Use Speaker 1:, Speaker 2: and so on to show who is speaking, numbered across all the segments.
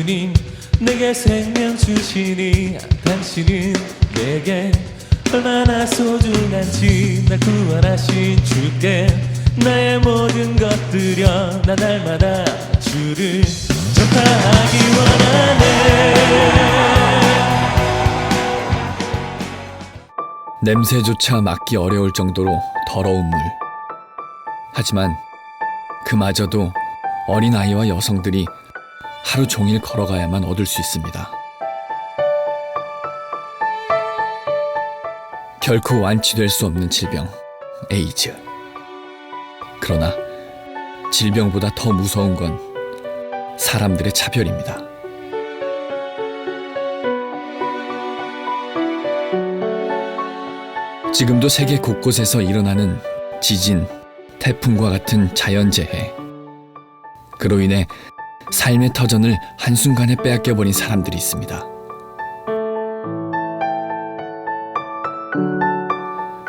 Speaker 1: 주님 내게 생명 주시니 당신은 내게 얼마나 소중한지 날 구원하신 주께 나의 모든 것 드려 나 날마다 주를 전파하기 원하네.
Speaker 2: 냄새조차 맡기 어려울 정도로 더러운 물. 하지만 그마저도 어린아이와 여성들이 하루 종일 걸어가야만 얻을 수 있습니다. 결코 완치될 수 없는 질병, 에이즈. 그러나 질병보다 더 무서운 건 사람들의 차별입니다. 지금도 세계 곳곳에서 일어나는 지진, 태풍과 같은 자연재해. 그로 인해 삶의 터전을 한순간에 빼앗겨버린 사람들이 있습니다.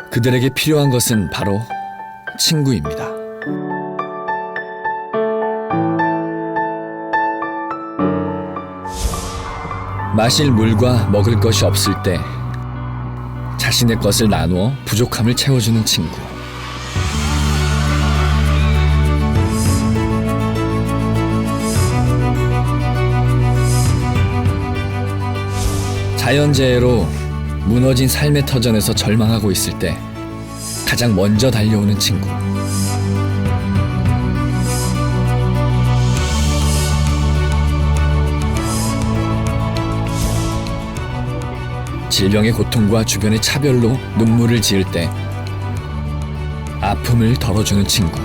Speaker 2: 그들에게 필요한 것은 바로 친구입니다. 마실 물과 먹을 것이 없을 때 자신의 것을 나누어 부족함을 채워주는 친구. 자연재해로 무너진 삶의 터전에서 절망하고 있을 때 가장 먼저 달려오는 친구. 질병의 고통과 주변의 차별로 눈물을 지을 때 아픔을 덜어주는 친구.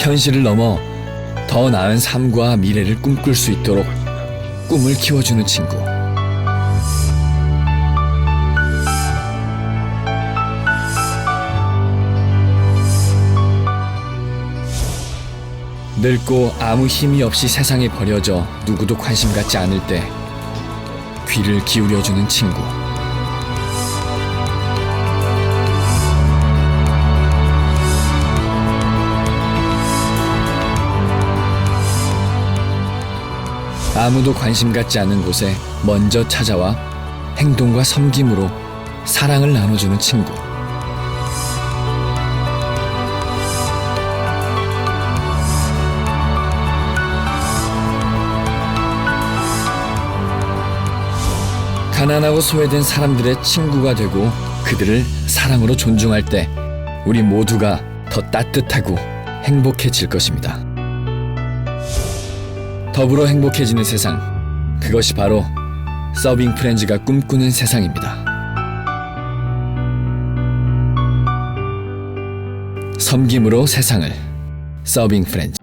Speaker 2: 현실을 넘어 더 나은 삶과 미래를 꿈꿀 수 있도록 꿈을 키워주는 친구. 늙고 아무 힘이 없이 세상에 버려져 누구도 관심 갖지 않을 때 귀를 기울여주는 친구. 아무도 관심 갖지 않은 곳에 먼저 찾아와 행동과 섬김으로 사랑을 나눠주는 친구. 가난하고 소외된 사람들의 친구가 되고 그들을 사랑으로 존중할 때 우리 모두가 더 따뜻하고 행복해질 것입니다. 더불어 행복해지는 세상, 그것이 바로 서빙 프렌즈가 꿈꾸는 세상입니다. 섬김으로 세상을, 서빙 프렌즈.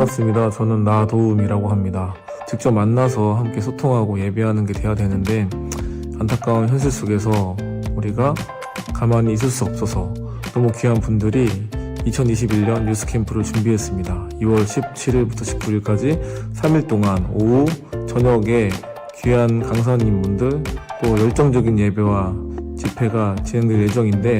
Speaker 3: 반갑습니다. 저는 나도움이라고 합니다. 직접 만나서 함께 소통하고 예배하는 게 돼야 되는데 안타까운 현실 속에서 우리가 가만히 있을 수 없어서 너무 귀한 분들이 2021년 유스캠프를 준비했습니다. 2월 17일부터 19일까지 3일 동안 오후 저녁에 귀한 강사님분들 또 열정적인 예배와 집회가 진행될 예정인데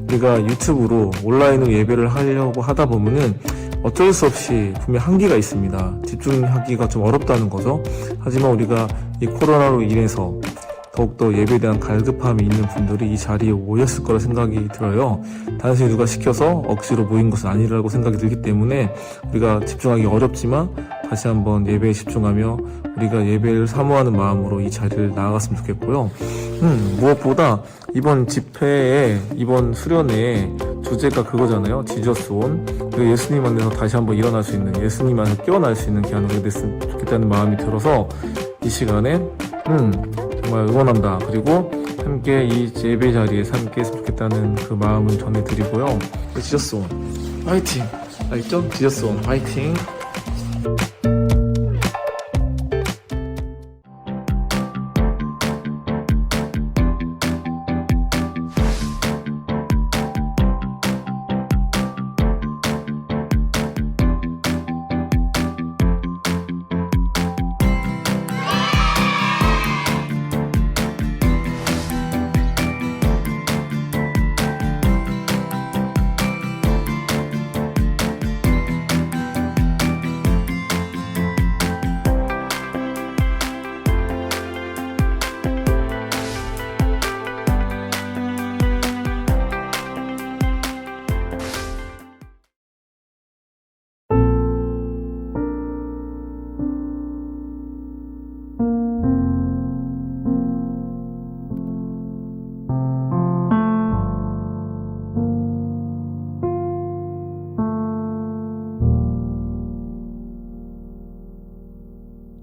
Speaker 3: 우리가 유튜브로 온라인으로 예배를 하려고 하다 보면은 어쩔 수 없이 분명 한계가 있습니다. 집중하기가 좀 어렵다는 거죠. 하지만 우리가 이 코로나로 인해서 더욱더 예배에 대한 갈급함이 있는 분들이 이 자리에 모였을 거라 생각이 들어요. 단순히 누가 시켜서 억지로 모인 것은 아니라고 생각이 들기 때문에 우리가 집중하기 어렵지만 다시 한번 예배에 집중하며 우리가 예배를 사모하는 마음으로 이 자리를 나아갔으면 좋겠고요. 무엇보다 이번 집회에, 이번 수련회에 주제가 그거잖아요. 지저스 온. 예수님 안에서 다시 한번 일어날 수 있는, 예수님 안에서 깨어날 수 있는 기한이 됐으면 좋겠다는 마음이 들어서 이 시간에 정말 응원한다. 그리고 함께 이 예배 자리에서 함께 했으면 좋겠다는 그 마음을 전해드리고요. 지저스 온 화이팅! 알겠죠? 지저스 온 화이팅!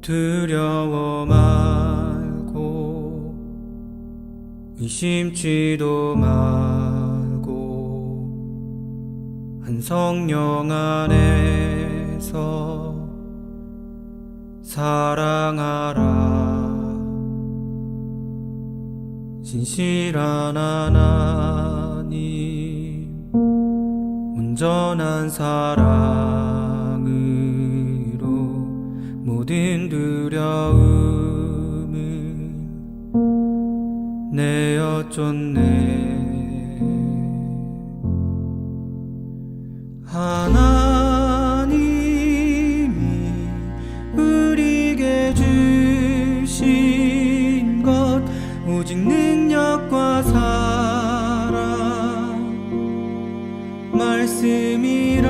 Speaker 4: 두려워 말고 의심치도 말고 한 성령 안에서 사랑하라. 진실한 하나님 온전한 사랑으로 모든 두려움을 내어쫓네. 하나님이 우리에게 주신 것 오직 능력과 사랑 말씀이라.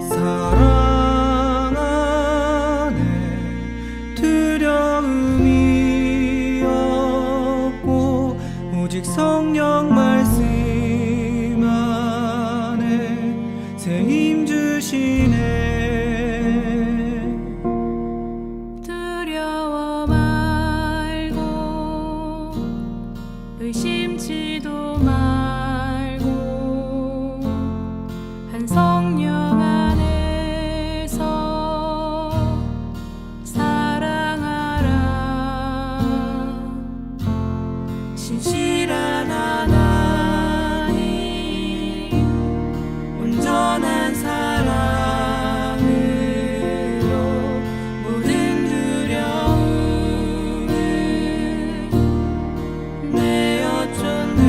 Speaker 4: 사랑 안에 두려움이 없고 오직 성령 말씀 안에 새 힘 주시네.
Speaker 5: 두려워 말고 의심치도 말고 한 성령 안에서 사랑하라. 신실한 하나님 온전한 사랑으로 모든 두려움을 내어쫓네.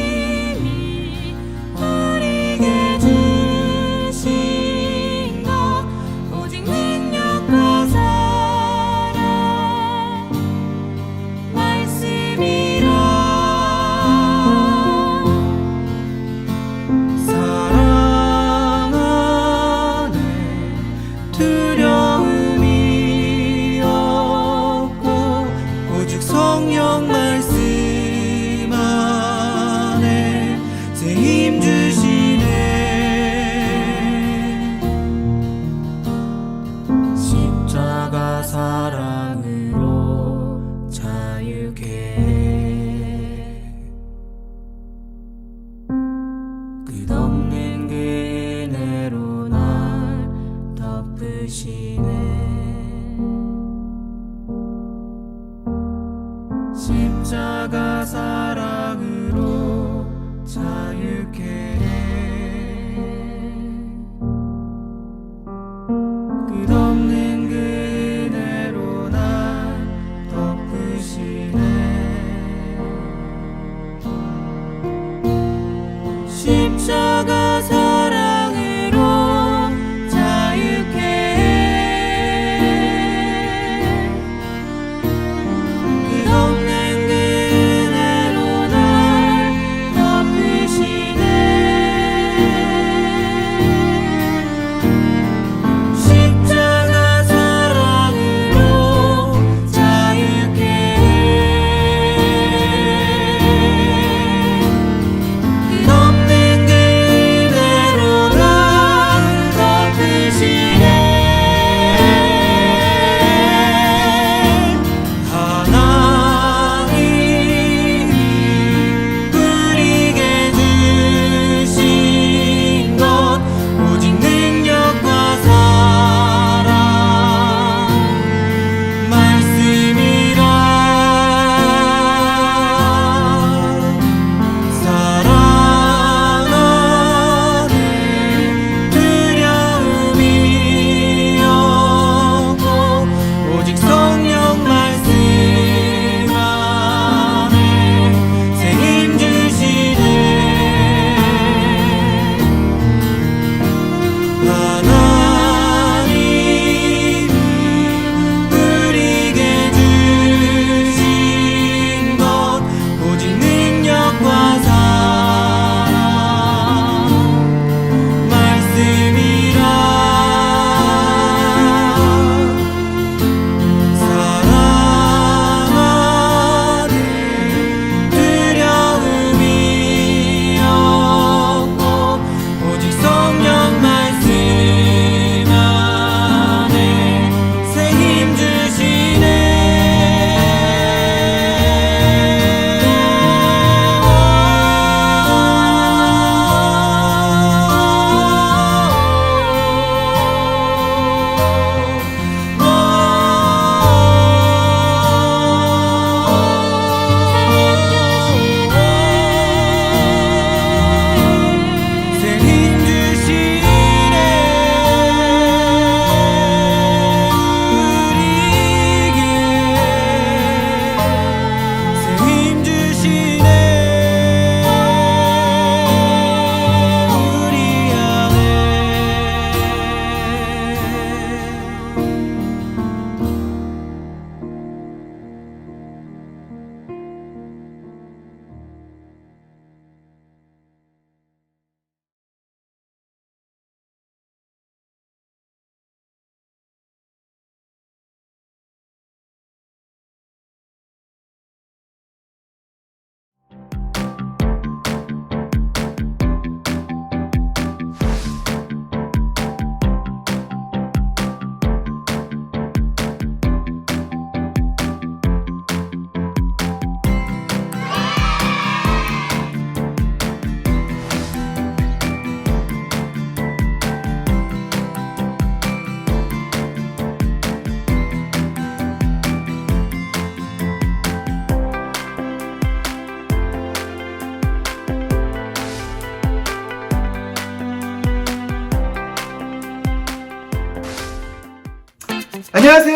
Speaker 5: 하나님이 우리에게 주신 것 오직 능력과 사랑 말씀이라. 사랑 안에 두려움이 없고 오직 성령 말씀 안에 새 힘 주시네. 십자가 사랑으로 자유케 끝없는 그 은혜로 날 덮으시네. 십자가 사랑으로 자유케 끝없는 그 은혜로 날 덮으시네. 십자가 사랑으로 자유케 끝없는 그 은혜로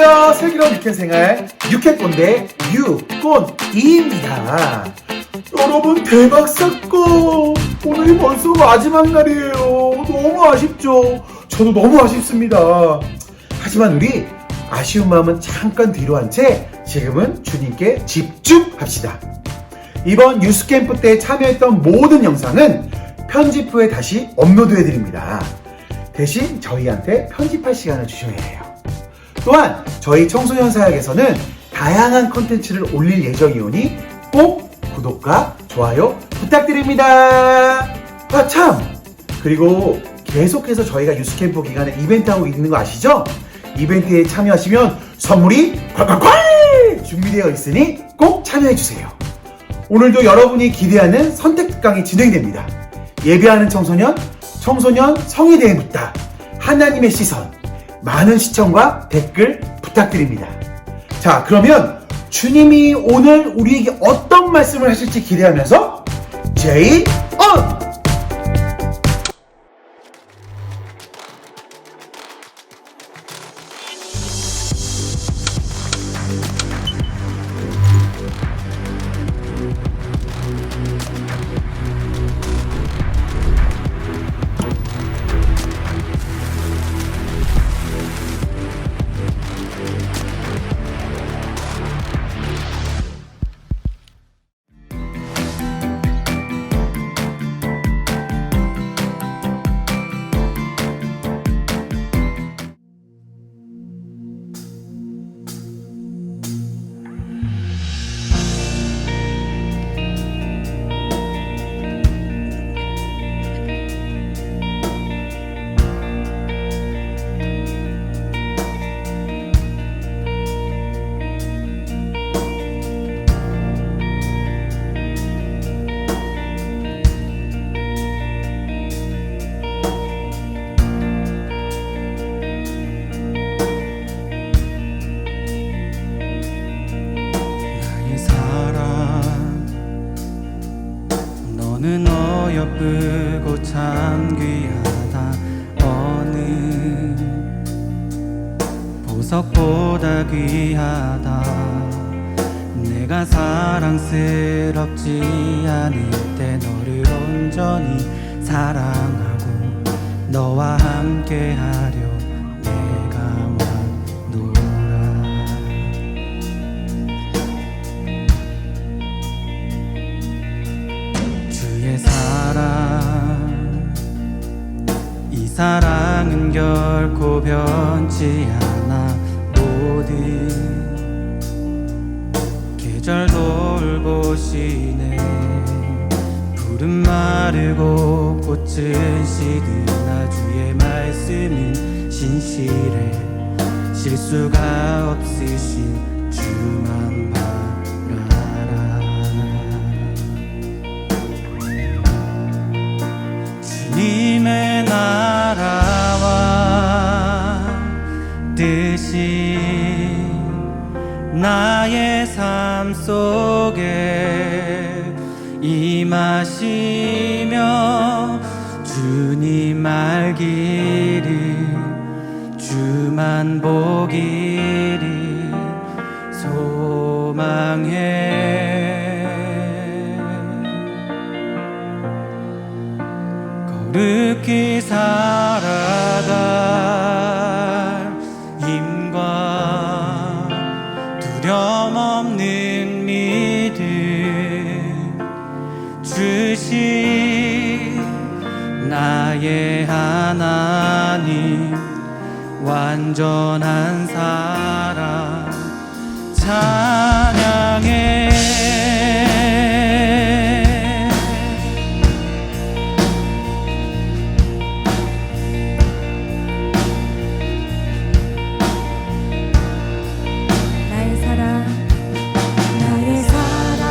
Speaker 6: 안녕하세요. 슬기로운 육현생활 육해꼰대 육꼰이입니다. 여러분 대박 사건! 오늘이 벌써 마지막 날이에요. 너무 아쉽죠? 저도 너무 아쉽습니다. 하지만 우리 아쉬운 마음은 잠깐 뒤로 한 채 지금은 주님께 집중합시다. 이번 뉴스캠프 때 참여했던 모든 영상은 편집 후에 다시 업로드해드립니다. 대신 저희한테 편집할 시간을 주셔야 해요. 또한 저희 청소년 사역에서는 다양한 컨텐츠를 올릴 예정이오니 꼭 구독과 좋아요 부탁드립니다. 아 참! 그리고 계속해서 저희가 뉴스캠프 기간에 이벤트하고 있는 거 아시죠? 이벤트에 참여하시면 선물이 콸콸콸 준비되어 있으니 꼭 참여해주세요. 오늘도 여러분이 기대하는 선택 특강이 진행됩니다. 예배하는 청소년 성에 대해 묻다 하나님의 시선, 많은 시청과 댓글 부탁드립니다. 자, 그러면 주님이 오늘 우리에게 어떤 말씀을 하실지 기대하면서 제이 온!
Speaker 4: 너는 어여쁘고 참 귀하다. 어느 보석보다 귀하다. 내가 사랑스럽지 않을 때 너를 온전히 사랑하고 너와 함께하려 내가 왔노라. 주의 사랑, 이 사랑은 결코 변치 않아. 모든 계절 돌보시네. 푸른 마르고 꽃은 시드나 주의 말씀은 신실해. 실수가 없으신 주만 바라라. 주님의 나라와 뜻이 나의 삶 속에 임하시며 주님 알기를 주만 보기를 소망해. 거룩히 살아갈 힘과 두려움 없는 믿음 주신 나의 하나님, 완전한 사랑 찬양해.
Speaker 5: 나의 사랑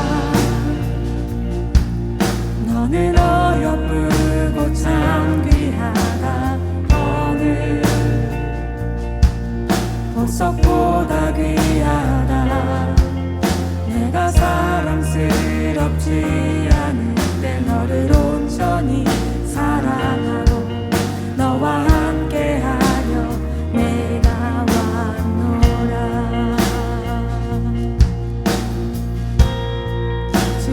Speaker 5: 너는 어여쁘고 참 귀하다. 어느 보석보다 귀하다. 내가 사랑스럽지 않을 때 너를 온전히 사랑하고 너와 함께하려 내가 왔노라.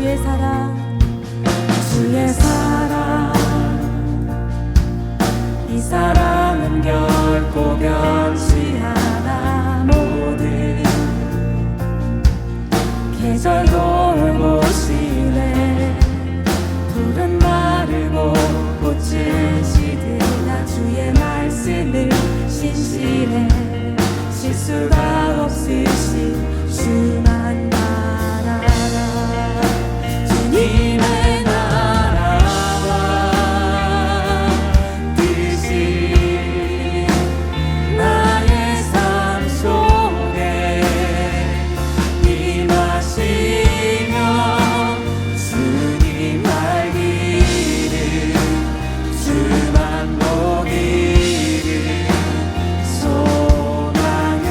Speaker 5: 주의 사랑 주의 사랑 이 사랑은 결코 변치 않아 모든 계절 돌고 시래 푸른 마르고 꽃은 시드나 주의 말씀을 신실해 실수가 없으신 주만 바라라 주님의 나라와 뜻이 나의 삶 속에 임하시며 주님 알기를 주만 보기를 소망해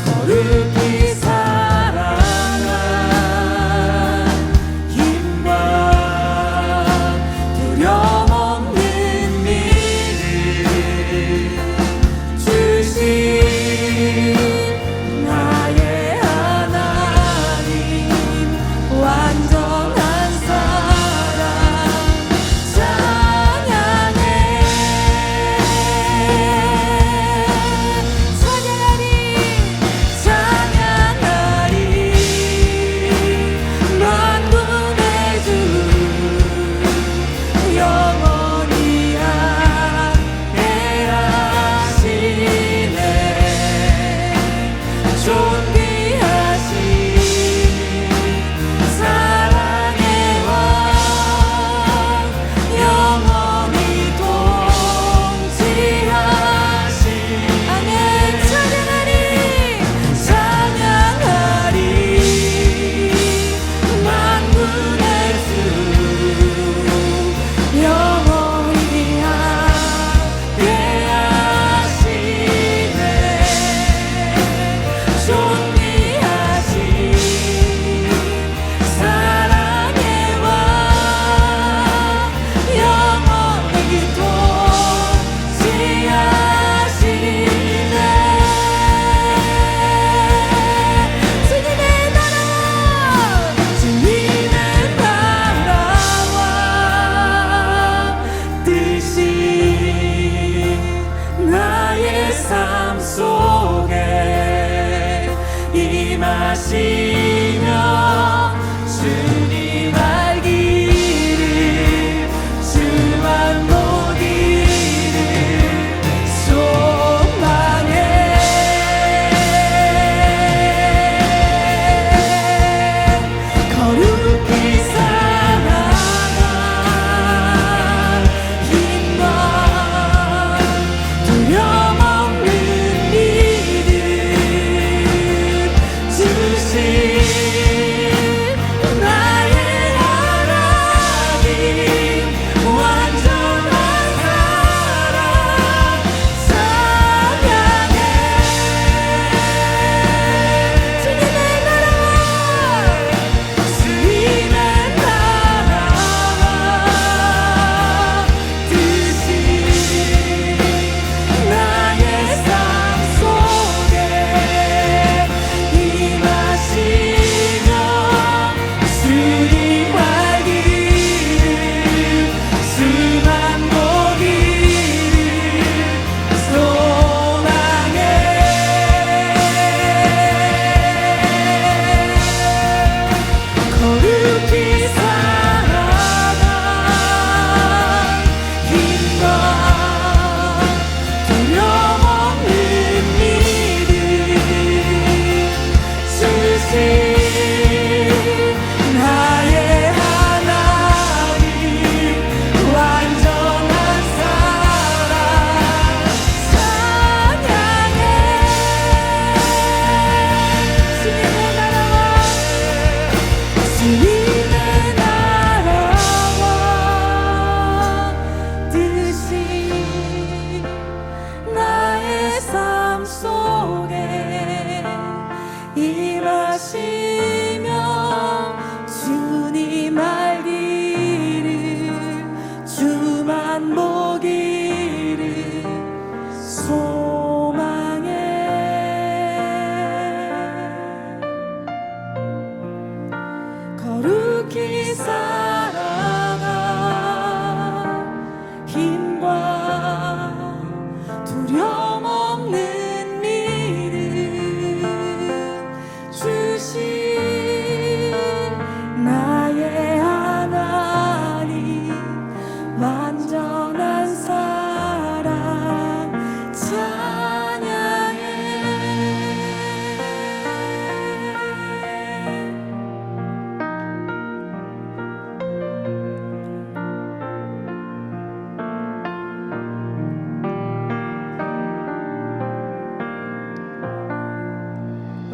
Speaker 5: 거룩히 살아가 힘과 두려움 없는 미를 주신 나의 하나님 완전한 사랑 찬양해 찬양하리 만군의 주 영원히 함께하시네 존귀하신 사랑의 왕 영원히 통치하신 아멘 찬양하리 찬양하리 만군의 주 영원히 함께하시네 존귀하신 사랑의 왕 영원히 통치하시네 주님의 나라와 뜻이 나의 삶 속에 임하시며 주님 알기를 주만 보기를 소망해 거룩히 살아가 힘과 두려움 없는 믿음 주신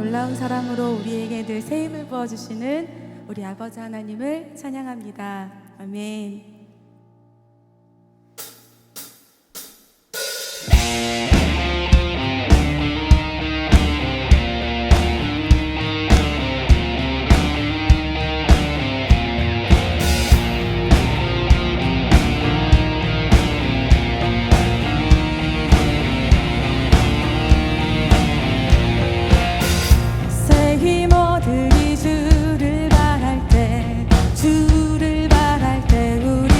Speaker 7: 놀라운 사랑으로 우리에게 늘 새 힘을 부어주시는 우리 아버지 하나님을 찬양합니다. 아멘. 새 힘 얻으리 주를 바랄 때 우리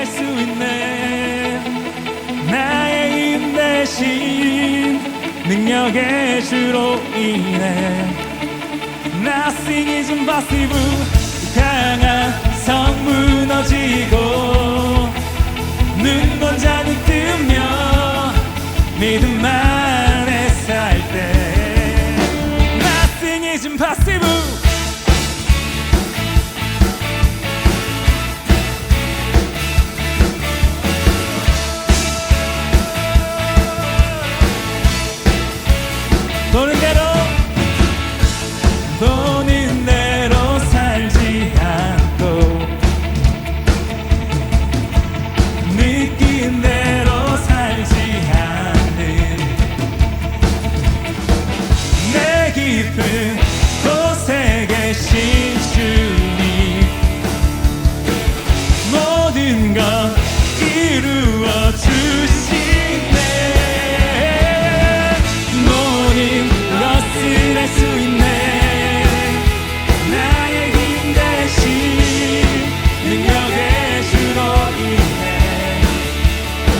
Speaker 1: 할 수 있네. 나의 힘 대신 능력의 주로 인해 Nothing is impossible. 강한 성 무너지고 눈먼 자는 뜨며 믿음 안에 살 때 Nothing is impossible. 보는 대로 보는 대로 살지 않고 느낀 대로 살지 않는 내 깊은 곳에 계신 주님 모든 것 이루어 주시네. 모든 것을 할 수 있네. 나의 힘 대신 능력의 주로 인해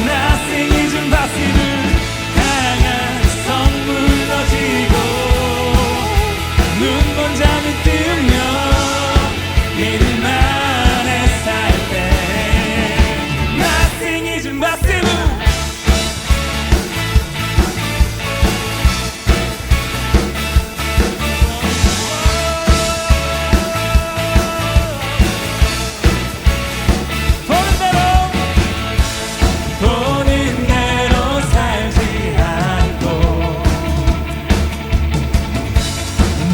Speaker 1: Nothing is impossible. 강한 성 무너지고 눈먼 잠이 뜨며 믿음 안에 살 때 Nothing is impossible. 보는 대로 살지 않고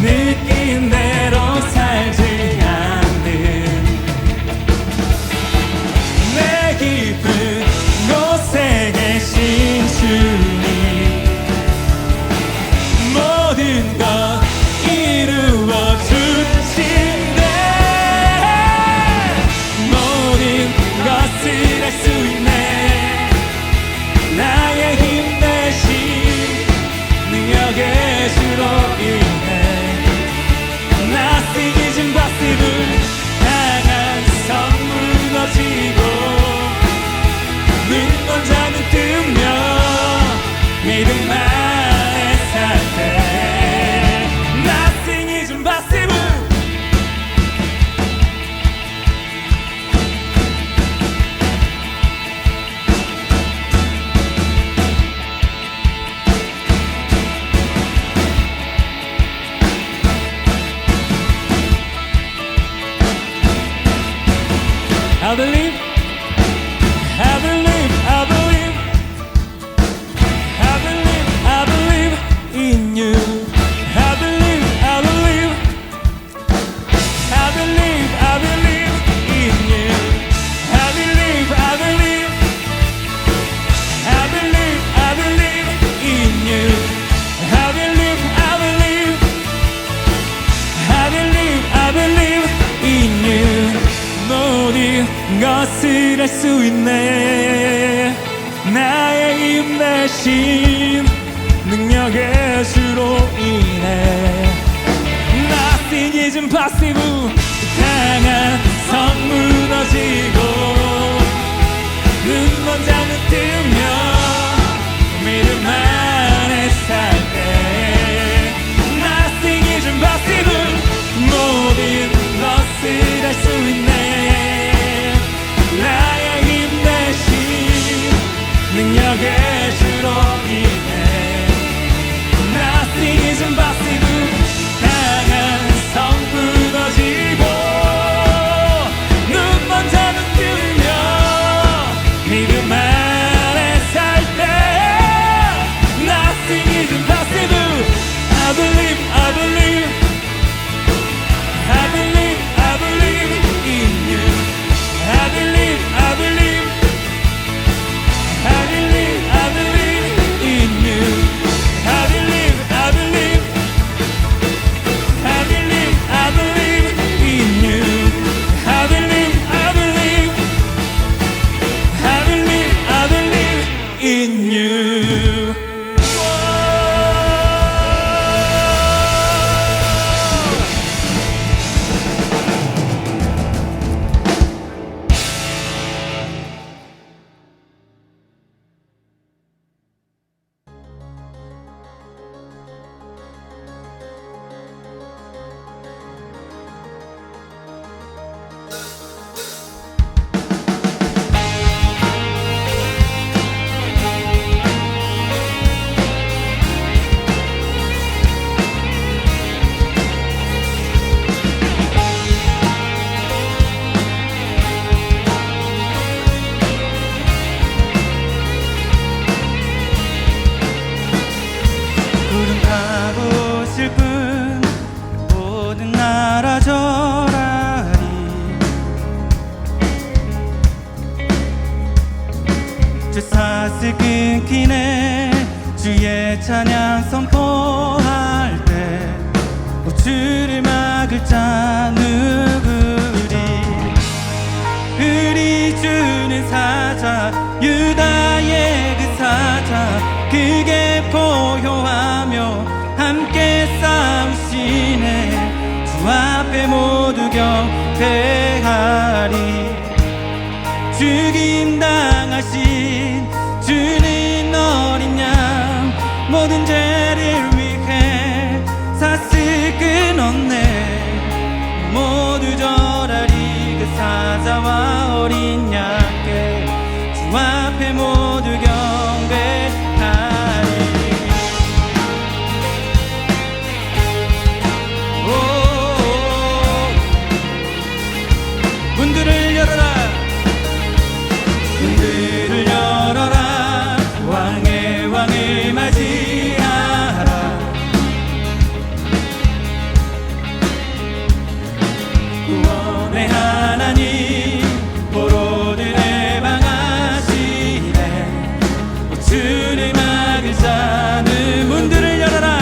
Speaker 1: 느낀 대로 살지 않는 내 깊은 곳에 계신 주님 모든 것 이루어 주신대. 모든 것을 할 수 있네. 나의 힘 대신 능력의 주로 인해 Nothing is impossible. 강한 성 무너지고 눈먼 잠은 뜨며 믿음 안에 살 때 Nothing is impossible. I believe, I believe, I believe, I believe, I believe in you. I believe, I believe, I believe, I believe in you. I believe, I believe, I believe, I believe in you. I believe, I believe, I believe, I believe in you. 모든 것을 할 수 있네. 나의 힘 대신 능력의 주로 인해 Nothing is impossible. 강한 성 무너지고 눈먼 잠은 뜨며 믿음 안에 살 때 Nothing is impossible. 모든 것을 할 수 있네. 나의 힘 대신 능력의 주로 인해 Nothing is impossible. 강한 성 무너지고
Speaker 4: 찬양 선포할 때 주를 막을 자 누구리 우리 주는 사자 유다의 그 사자 그게 보효하며 함께 싸우시네 주 앞에 모두 경배하리 죽임당하신 주는 어린 양 모든 죄를 위해 샀을 끊었네 모두 절하리 그 사자와 어린 양께 주 앞에 모두 경배하리 문들을 열어라 문들을 열어라 왕의 왕을 맞이하라 구원의 하나님 포로들의 방하시네 주를 막을 자는 문들을 열어라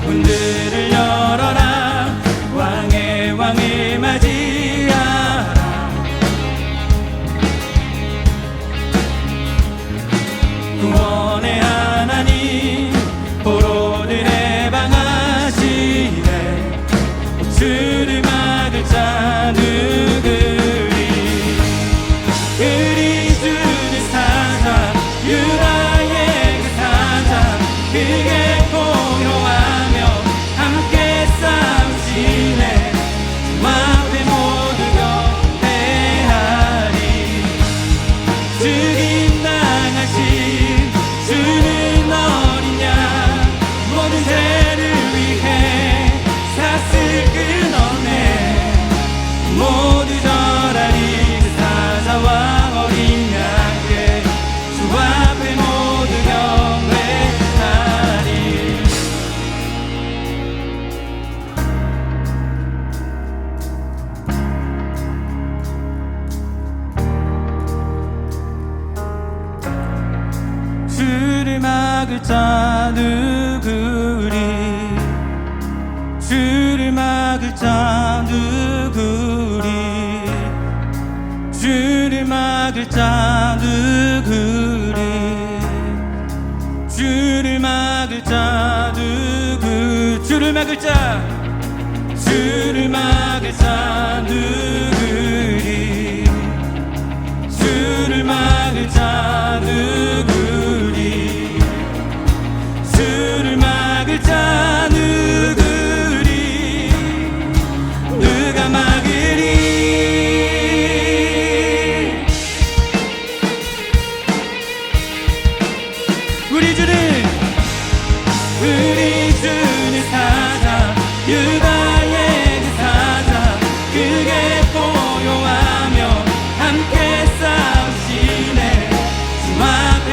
Speaker 4: 문들을 열어라 왕의 왕을 맞이하라 구원의 하나님 포로들의 방하시네 주를 막을 자 누구리 우리 주는 사자 유다의 그 사자 그게 보효하며 함께 싸우시네 주 앞에 모두 경배하리 죽임당하신 주는 어린 양 모든 죄를 위해 샀을 끊어내 모두 절하리 그 사자와 어린 양께 주 앞에 모두 경배하리 주를 막을 자 누구리 주를 막을 자 누구리 주를 막을 자 누구리 주를 막을 자 누구 주를 막을 자 주를 막을 자 누구리 주를 막을 자 누구리 주를 막을 자 누구리 누가 막으리 우리 주는 사자 유다의 그 사자 그게 보효하며 함께 싸우시네 주 앞에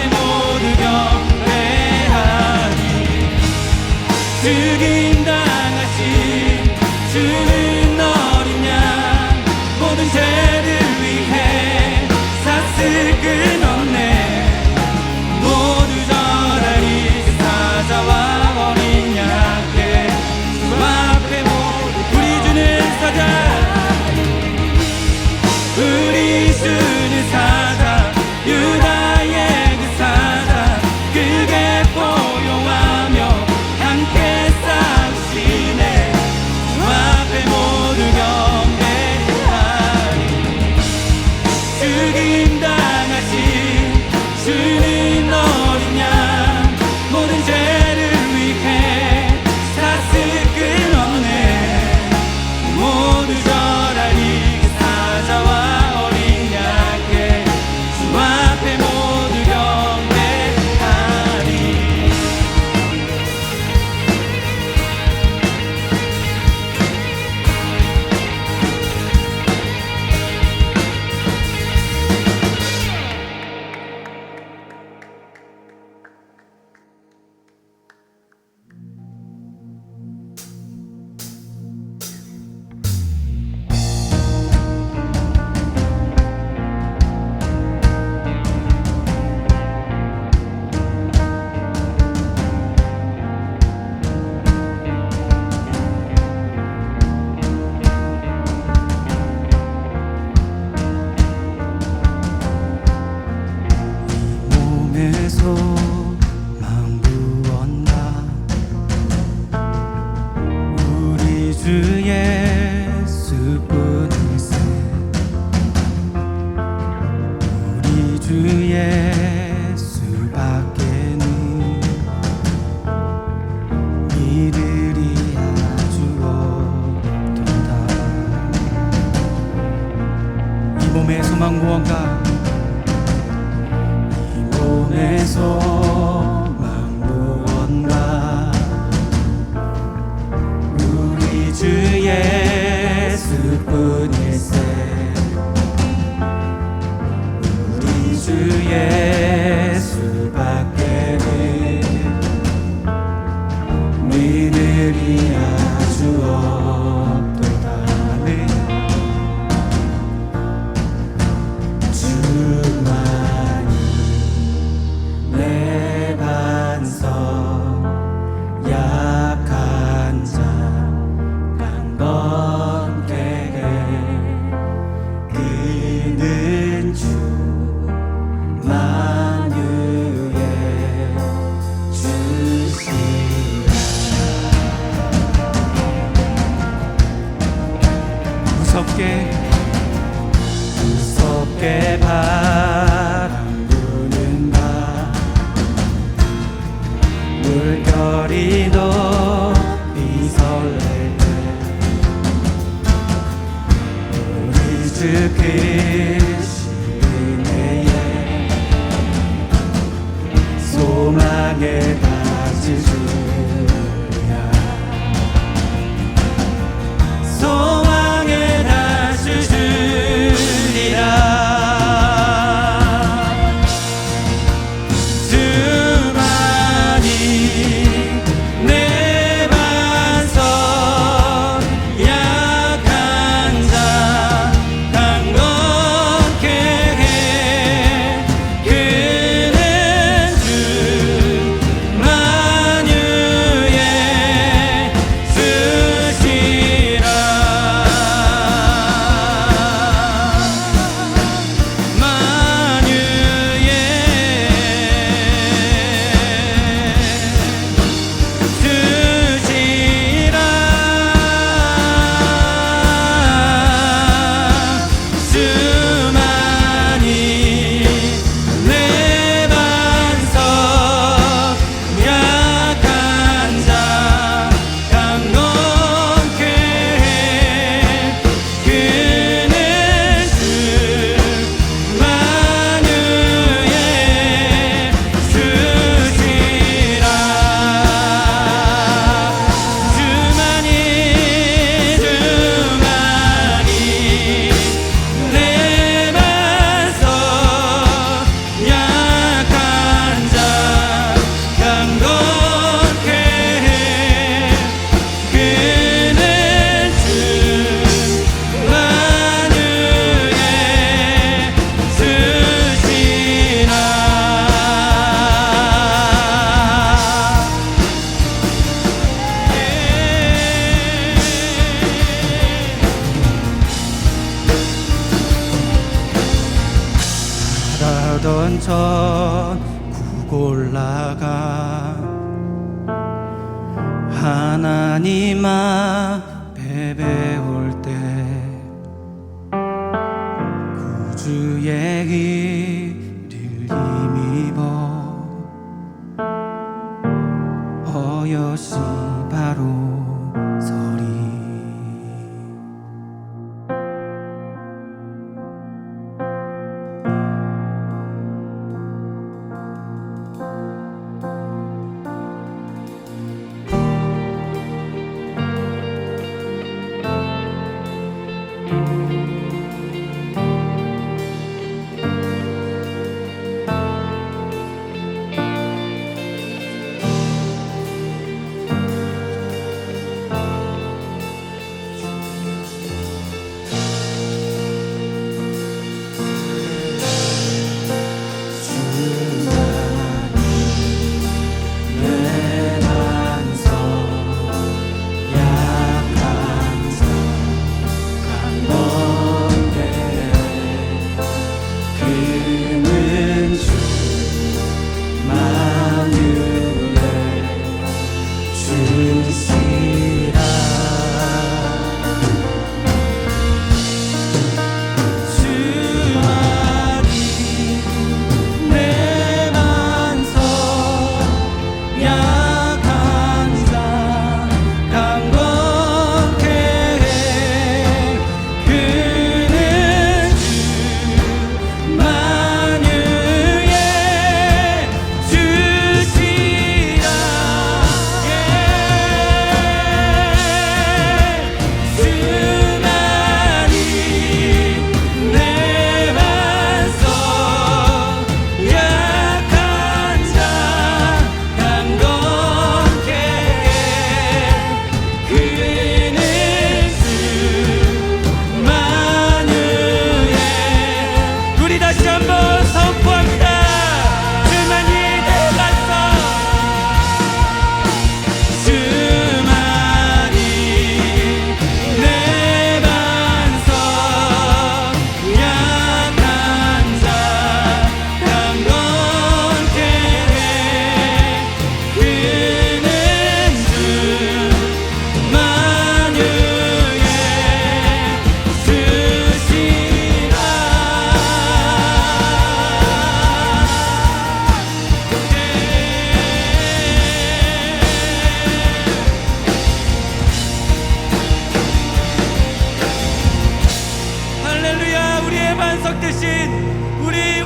Speaker 4: 몸의 소망 무언가 이 몸의 소망 무언가 우리 주 예수뿐일세 우리 주 예수밖에는 믿음이 아주 없도다네 주만이 내 반석 약한 자 강건케 그는 주 만유의 주시라 무섭게 바람 부는 밤 물결이 높이 설렐 때 우리 주 크신 은혜에 소망에 다시 주야 소망에 다시 주리라 주만이 내 반석 약한 자 강건케 해 그는 주 만유의 주시라 주만이 내 반석 약한 자 강건케 해 그는 주 만유의 주시라 주만이 내 반석 약한 자 강건케 해 그는 주 만유의 주시라 바라던 천국 올라가 하나님 앞에 배울 때 구주의 길을 힘입어 어여시 바로 서리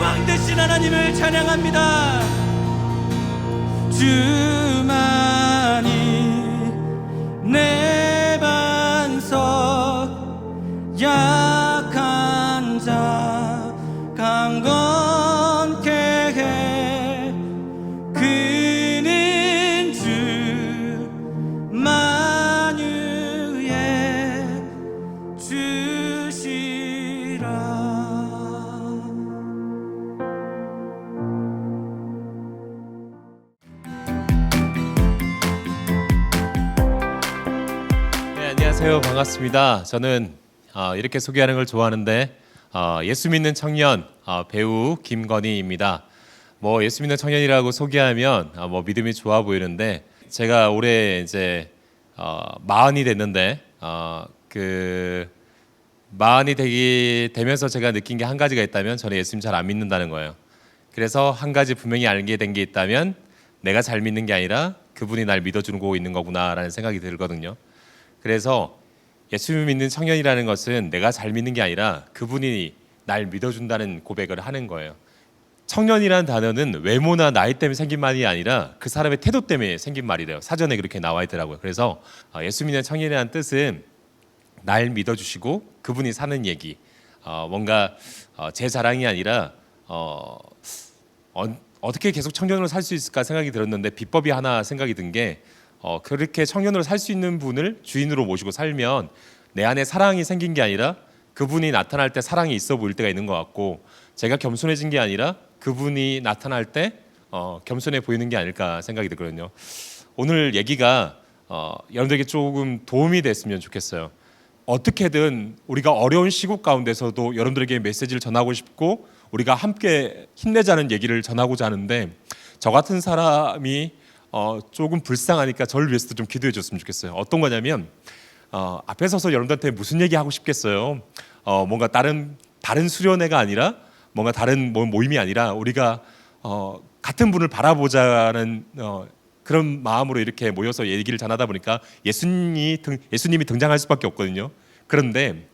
Speaker 4: 왕 되신 하나님을 찬양합니다. 주만이 내 반석, 약한 자 강건케 해. 그는 주 만유의 주시라.
Speaker 8: 안녕하세요. 반갑습니다. 저는 이렇게 소개하는 걸 좋아하는데 예수 믿는 청년 배우 김건희입니다. 뭐 예수 믿는 청년이라고 소개하면 뭐 믿음이 좋아 보이는데 제가 올해 이제 40이 됐는데 그 40이 되면서 제가 느낀 게 한 가지가 있다면 저는 예수님 잘 안 믿는다는 거예요. 그래서 한 가지 분명히 알게 된 게 있다면 내가 잘 믿는 게 아니라 그분이 날 믿어주고 있는 거구나라는 생각이 들거든요. 그래서 예수 믿는 청년이라는 것은 내가 잘 믿는 게 아니라 그분이 날 믿어준다는 고백을 하는 거예요. 청년이라는 단어는 외모나 나이 때문에 생긴 말이 아니라 그 사람의 태도 때문에 생긴 말이래요. 사전에 그렇게 나와 있더라고요. 그래서 예수 믿는 청년이라는 뜻은 날 믿어주시고 그분이 사는 얘기, 뭔가 제 자랑이 아니라 어떻게 계속 청년으로 살 수 있을까 생각이 들었는데 비법이 하나 생각이 든 게 그렇게 청년으로 살 수 있는 분을 주인으로 모시고 살면 내 안에 사랑이 생긴 게 아니라 그분이 나타날 때 사랑이 있어 보일 때가 있는 것 같고, 제가 겸손해진 게 아니라 그분이 나타날 때 겸손해 보이는 게 아닐까 생각이 들거든요. 오늘 얘기가 여러분들에게 조금 도움이 됐으면 좋겠어요. 어떻게든 우리가 어려운 시국 가운데서도 여러분들에게 메시지를 전하고 싶고 우리가 함께 힘내자는 얘기를 전하고자 하는데, 저 같은 사람이 조금 불쌍하니까 저를 위해서도 좀 기도해 줬으면 좋겠어요. 어떤 거냐면 앞에 서서 여러분들한테 무슨 얘기 하고 싶겠어요. 뭔가 다른 수련회가 아니라 뭔가 다른 모임이 아니라 우리가 같은 분을 바라보자는 그런 마음으로 이렇게 모여서 얘기를 전하다 보니까 예수님이 등장할 수밖에 없거든요. 그런데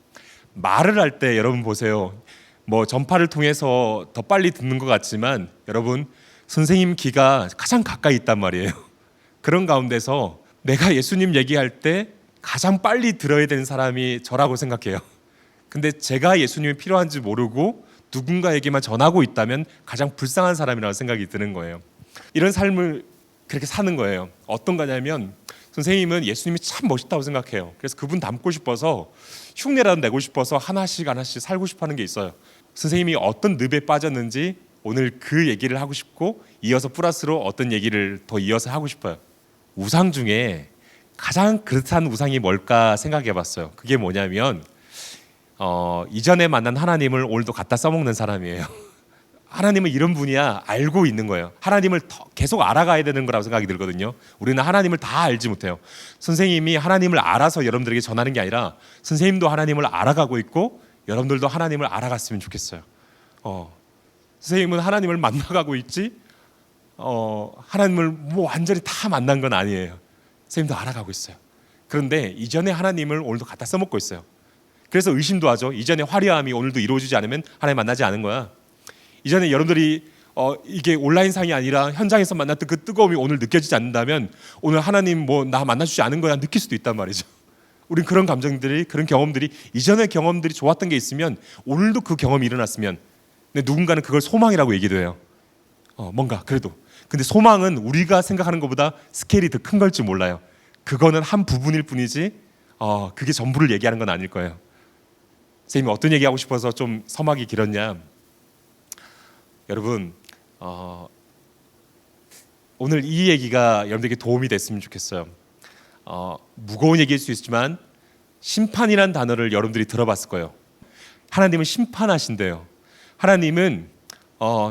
Speaker 8: 말을 할 때 여러분 보세요. 뭐 전파를 통해서 더 빨리 듣는 것 같지만 여러분, 선생님 귀가 가장 가까이 있단 말이에요. 그런 가운데서 내가 예수님 얘기할 때 가장 빨리 들어야 되는 사람이 저라고 생각해요. 근데 제가 예수님이 필요한지 모르고 누군가에게만 전하고 있다면 가장 불쌍한 사람이라고 생각이 드는 거예요. 이런 삶을 그렇게 사는 거예요. 어떤 거냐면 선생님은 예수님이 참 멋있다고 생각해요. 그래서 그분 닮고 싶어서 흉내라도 내고 싶어서 하나씩 살고 싶어 하는 게 있어요. 선생님이 어떤 늪에 빠졌는지 오늘 그 얘기를 하고 싶고 이어서 플러스로 어떤 얘기를 더 이어서 하고 싶어요. 우상 중에 가장 그릇한 우상이 뭘까 생각해 봤어요. 그게 뭐냐면 이전에 만난 하나님을 오늘도 갖다 써먹는 사람이에요. 하나님은 이런 분이야 알고 있는 거예요. 하나님을 계속 알아가야 되는 거라고 생각이 들거든요. 우리는 하나님을 다 알지 못해요. 선생님이 하나님을 알아서 여러분들에게 전하는 게 아니라 선생님도 하나님을 알아가고 있고 여러분들도 하나님을 알아갔으면 좋겠어요. 선생님은 하나님을 만나가고 있지 하나님을 뭐 완전히 다 만난 건 아니에요. 선생님도 알아가고 있어요. 그런데 이전에 하나님을 오늘도 갖다 써먹고 있어요. 그래서 의심도 하죠. 이전에 화려함이 오늘도 이루어지지 않으면 하나님 만나지 않은 거야. 이전에 여러분들이 이게 온라인상이 아니라 현장에서 만났던 그 뜨거움이 오늘 느껴지지 않는다면 오늘 하나님 뭐 나 만나주지 않은 거야 느낄 수도 있단 말이죠. 우린 그런 감정들이, 그런 경험들이, 이전의 경험들이 좋았던 게 있으면 오늘도 그 경험이 일어났으면, 근데 누군가는 그걸 소망이라고 얘기도 해요. 뭔가 그래도. 근데 소망은 우리가 생각하는 것보다 스케일이 더 큰 걸지 몰라요. 그거는 한 부분일 뿐이지 그게 전부를 얘기하는 건 아닐 거예요. 선생님이 어떤 얘기하고 싶어서 좀 서막이 길었냐. 여러분 오늘 이 얘기가 여러분들에게 도움이 됐으면 좋겠어요. 무거운 얘기일 수 있지만 심판이란 단어를 여러분들이 들어봤을 거예요. 하나님은 심판하신대요. 하나님은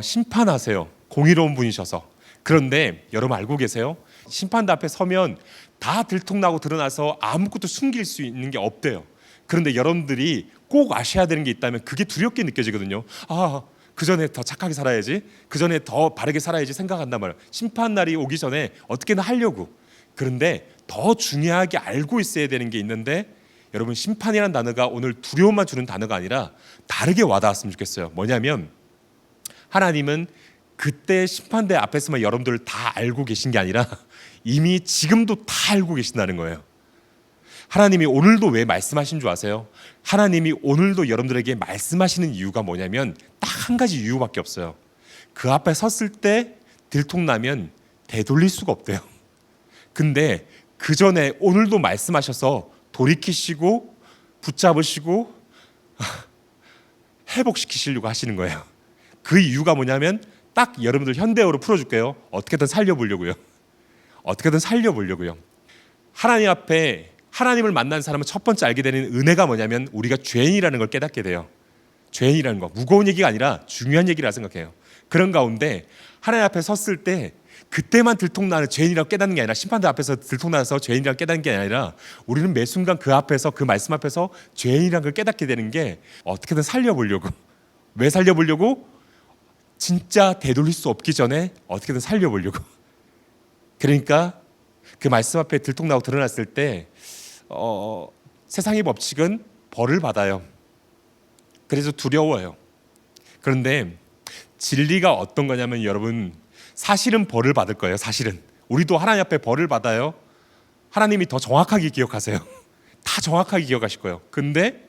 Speaker 8: 심판하세요. 공의로운 분이셔서. 그런데 여러분 알고 계세요? 심판대 앞에 서면 다 들통나고 드러나서 아무것도 숨길 수 있는 게 없대요. 그런데 여러분들이 꼭 아셔야 되는 게 있다면 그게 두렵게 느껴지거든요. 그 전에 더 착하게 살아야지, 그 전에 더 바르게 살아야지 생각한단 말이에요. 심판날이 오기 전에 어떻게든 하려고. 그런데 더 중요하게 알고 있어야 되는 게 있는데 여러분 심판이라는 단어가 오늘 두려움만 주는 단어가 아니라 다르게 와닿았으면 좋겠어요. 뭐냐면 하나님은 그때 심판대 앞에서만 여러분들 다 알고 계신 게 아니라 이미 지금도 다 알고 계신다는 거예요. 하나님이 오늘도 왜 말씀하신 줄 아세요? 하나님이 오늘도 여러분들에게 말씀하시는 이유가 뭐냐면 딱 한 가지 이유밖에 없어요. 그 앞에 섰을 때 들통나면 되돌릴 수가 없대요. 근데 그 전에 오늘도 말씀하셔서 돌이키시고 붙잡으시고 회복시키시려고 하시는 거예요. 그 이유가 뭐냐면 딱 여러분들 현대어로 풀어줄게요. 어떻게든 살려보려고요. 어떻게든 살려보려고요. 하나님 앞에 하나님을 만난 사람은 첫 번째 알게 되는 은혜가 뭐냐면 우리가 죄인이라는 걸 깨닫게 돼요. 죄인이라는 거 무거운 얘기가 아니라 중요한 얘기라 생각해요. 그런 가운데 하나님 앞에 섰을 때 그때만 들통나는 죄인이라고 깨닫는 게 아니라 심판대 앞에서 들통나서 죄인이라고 깨닫는 게 아니라 우리는 매 순간 그 앞에서 그 말씀 앞에서 죄인이라는 걸 깨닫게 되는 게 어떻게든 살려보려고. 왜 살려보려고? 진짜 되돌릴 수 없기 전에 어떻게든 살려보려고. 그러니까 그 말씀 앞에 들통나고 드러났을 때 세상의 법칙은 벌을 받아요. 그래서 두려워요. 그런데 진리가 어떤 거냐면 여러분 사실은 벌을 받을 거예요. 사실은 우리도 하나님 앞에 벌을 받아요. 하나님이 더 정확하게 기억하세요. 다 정확하게 기억하실 거예요. 근데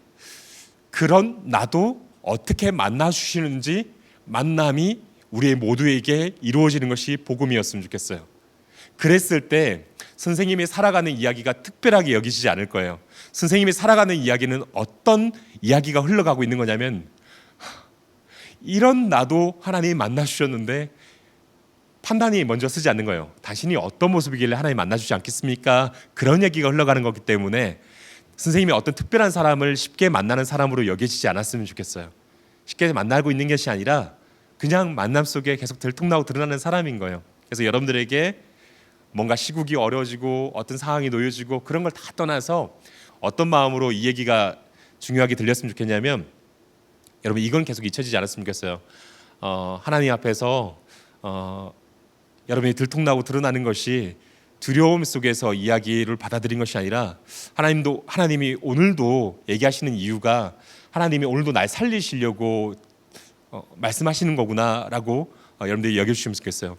Speaker 8: 그런 나도 어떻게 만나 주시는지 만남이 우리 모두에게 이루어지는 것이 복음이었으면 좋겠어요. 그랬을 때 선생님이 살아가는 이야기가 특별하게 여기지지 않을 거예요. 선생님이 살아가는 이야기는 어떤 이야기가 흘러가고 있는 거냐면 이런 나도 하나님이 만나 주셨는데 판단이 먼저 쓰지 않는 거예요. 당신이 어떤 모습이길래 하나님 만나주지 않겠습니까? 그런 얘기가 흘러가는 거기 때문에 선생님이 어떤 특별한 사람을 쉽게 만나는 사람으로 여겨지지 않았으면 좋겠어요. 쉽게 만나고 있는 것이 아니라 그냥 만남 속에 계속 들통나고 드러나는 사람인 거예요. 그래서 여러분들에게 뭔가 시국이 어려워지고 어떤 상황이 놓여지고 그런 걸 다 떠나서 어떤 마음으로 이 얘기가 중요하게 들렸으면 좋겠냐면 여러분 이건 계속 잊혀지지 않았으면 좋겠어요. 하나님 앞에서 여러분이 들통나고 드러나는 것이 두려움 속에서 이야기를 받아들인 것이 아니라 하나님이 오늘도 얘기하시는 이유가 하나님이 오늘도 날 살리시려고 말씀하시는 거구나라고 여러분들이 여겨주시면 좋겠어요.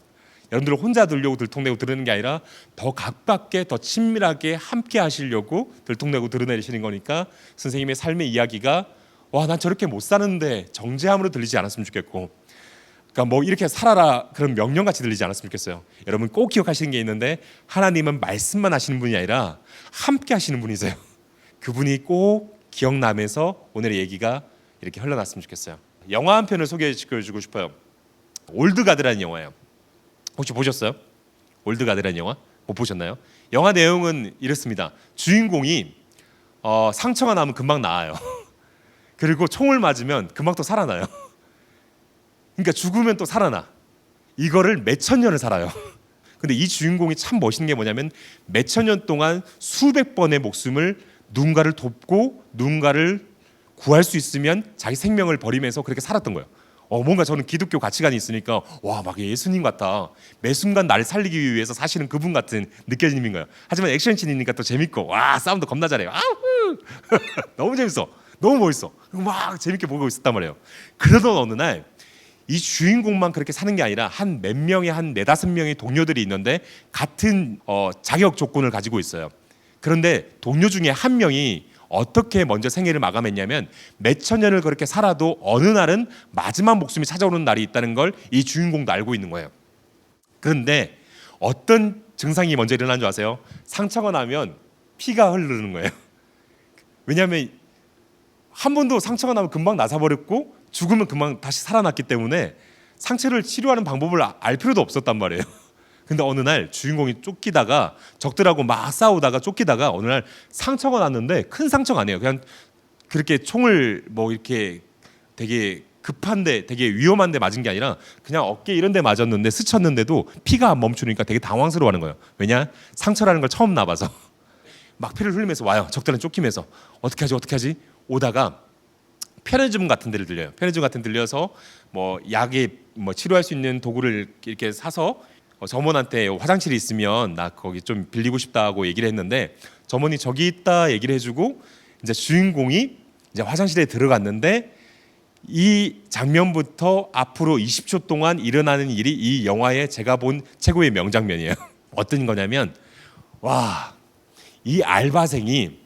Speaker 8: 여러분들 혼자 들려고 들통내고 드러내는 게 아니라 더 가깝게 더 친밀하게 함께 하시려고 들통내고 드러내시는 거니까 선생님의 삶의 이야기가 와, 난 저렇게 못 사는데 정죄함으로 들리지 않았으면 좋겠고 그러니까 뭐 이렇게 살아라 그런 명령같이 들리지 않았으면 좋겠어요. 여러분 꼭 기억하시는 게 있는데 하나님은 말씀만 하시는 분이 아니라 함께 하시는 분이세요. 그분이 꼭 기억나면서 오늘의 얘기가 이렇게 흘러났으면 좋겠어요. 영화 한 편을 소개해주고 싶어요. 올드가드라는 영화예요. 혹시 보셨어요? 올드가드라는 영화? 못 보셨나요? 영화 내용은 이렇습니다. 주인공이 상처가 나면 금방 나아요. 그리고 총을 맞으면 금방 또 살아나요. 그러니까 죽으면 또 살아나. 이거를 몇천 년을 살아요. 근데 이 주인공이 참 멋있는 게 뭐냐면 몇천 년 동안 수백 번의 목숨을 누군가를 돕고 누군가를 구할 수 있으면 자기 생명을 버리면서 그렇게 살았던 거예요. 뭔가 저는 기독교 가치관이 있으니까 와, 막 예수님 같다. 매 순간 나를 살리기 위해서 사실은 그분 같은 느껴지는 거예요. 하지만 액션씬이니까 또 재밌고 와, 싸움도 겁나 잘해요. 아우 너무 재밌어. 너무 멋있어. 막 재밌게 보고 있었단 말이에요. 그러던 어느 날 이 주인공만 그렇게 사는 게 아니라 한 몇 명의 한 4-5명의 동료들이 있는데 같은 자격 조건을 가지고 있어요. 그런데 동료 중에 한 명이 어떻게 먼저 생애를 마감했냐면 몇천 년을 그렇게 살아도 어느 날은 마지막 목숨이 찾아오는 날이 있다는 걸 이 주인공도 알고 있는 거예요. 그런데 어떤 증상이 먼저 일어나는 줄 아세요? 상처가 나면 피가 흐르는 거예요. 왜냐하면 한 번도 상처가 나면 금방 나사버렸고 죽으면 금방 다시 살아났기 때문에 상처를 치료하는 방법을 알 필요도 없었단 말이에요. 근데 어느 날 주인공이 쫓기다가 적들하고 막 싸우다가 쫓기다가 어느 날 상처가 났는데 큰 상처가 아니에요. 그냥 그렇게 총을 뭐 이렇게 되게 급한데 되게 위험한데 맞은 게 아니라 그냥 어깨 이런 데 맞았는데 스쳤는데도 피가 안 멈추니까 되게 당황스러워하는 거예요. 왜냐? 상처라는 걸 처음 나봐서 막 피를 흘리면서 와요. 적들은 쫓기면서 어떻게 하지? 오다가 편의점 같은 데를 들려요. 편의점 같은 데 들려서 뭐 약에 뭐 치료할 수 있는 도구를 이렇게 사서 점원한테 화장실이 있으면 나 거기 좀 빌리고 싶다고 얘기를 했는데 점원이 저기 있다 얘기를 해주고 이제 주인공이 이제 화장실에 들어갔는데 이 장면부터 앞으로 20초 동안 일어나는 일이 이 영화의 제가 본 최고의 명장면이에요. 어떤 거냐면 이 알바생이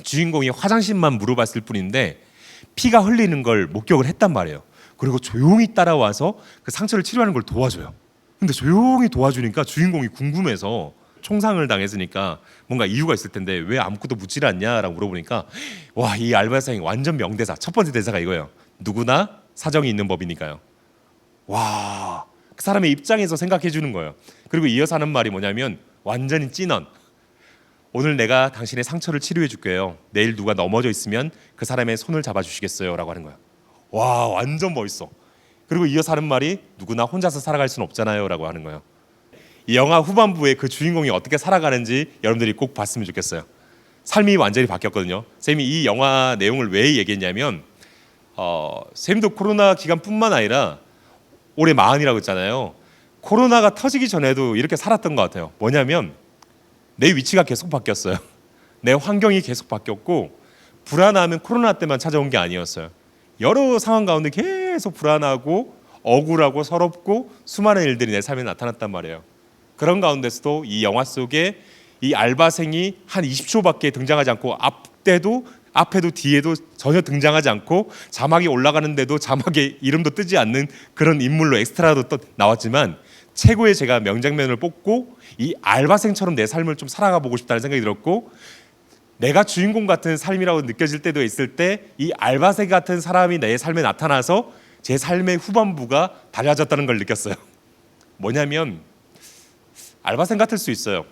Speaker 8: 주인공이 화장실만 물어봤을 뿐인데 피가 흘리는 걸 목격을 했단 말이에요. 그리고 조용히 따라와서 그 상처를 치료하는 걸 도와줘요. 근데 조용히 도와주니까 주인공이 궁금해서 총상을 당했으니까 뭔가 이유가 있을 텐데 왜 아무것도 묻질 않냐라고 물어보니까 이 알바생이 완전 명대사. 첫 번째 대사가 이거예요. 누구나 사정이 있는 법이니까요. 그 사람의 입장에서 생각해 주는 거예요. 그리고 이어서 하는 말이 뭐냐면 완전히 찐언. 오늘 내가 당신의 상처를 치료해 줄게요. 내일 누가 넘어져 있으면 그 사람의 손을 잡아주시겠어요? 라고 하는 거야. 완전 멋있어. 그리고 이어서 하는 말이 누구나 혼자서 살아갈 수는 없잖아요. 라고 하는 거예요. 이 영화 후반부에 그 주인공이 어떻게 살아가는지 여러분들이 꼭 봤으면 좋겠어요. 삶이 완전히 바뀌었거든요. 쌤이 이 영화 내용을 왜 얘기했냐면 쌤도 코로나 기간뿐만 아니라 올해 40이라고 했잖아요. 코로나가 터지기 전에도 이렇게 살았던 것 같아요. 뭐냐면 내 위치가 계속 바뀌었어요. 내 환경이 계속 바뀌었고 불안함은 코로나 때만 찾아온 게 아니었어요. 여러 상황 가운데 계속 불안하고 억울하고 서럽고 수많은 일들이 내 삶에 나타났단 말이에요. 그런 가운데서도 이 영화 속에 이 알바생이 한 20초밖에 등장하지 않고 앞에도 뒤에도 전혀 등장하지 않고 자막이 올라가는데도 자막에 이름도 뜨지 않는 그런 인물로 엑스트라도 또 나왔지만 최고의 제가 명장면을 뽑고 이 알바생처럼 내 삶을 좀 살아가 보고 싶다는 생각이 들었고 내가 주인공 같은 삶이라고 느껴질 때도 있을 때 이 알바생 같은 사람이 내 삶에 나타나서 제 삶의 후반부가 달라졌다는 걸 느꼈어요. 뭐냐면 알바생 같을 수 있어요.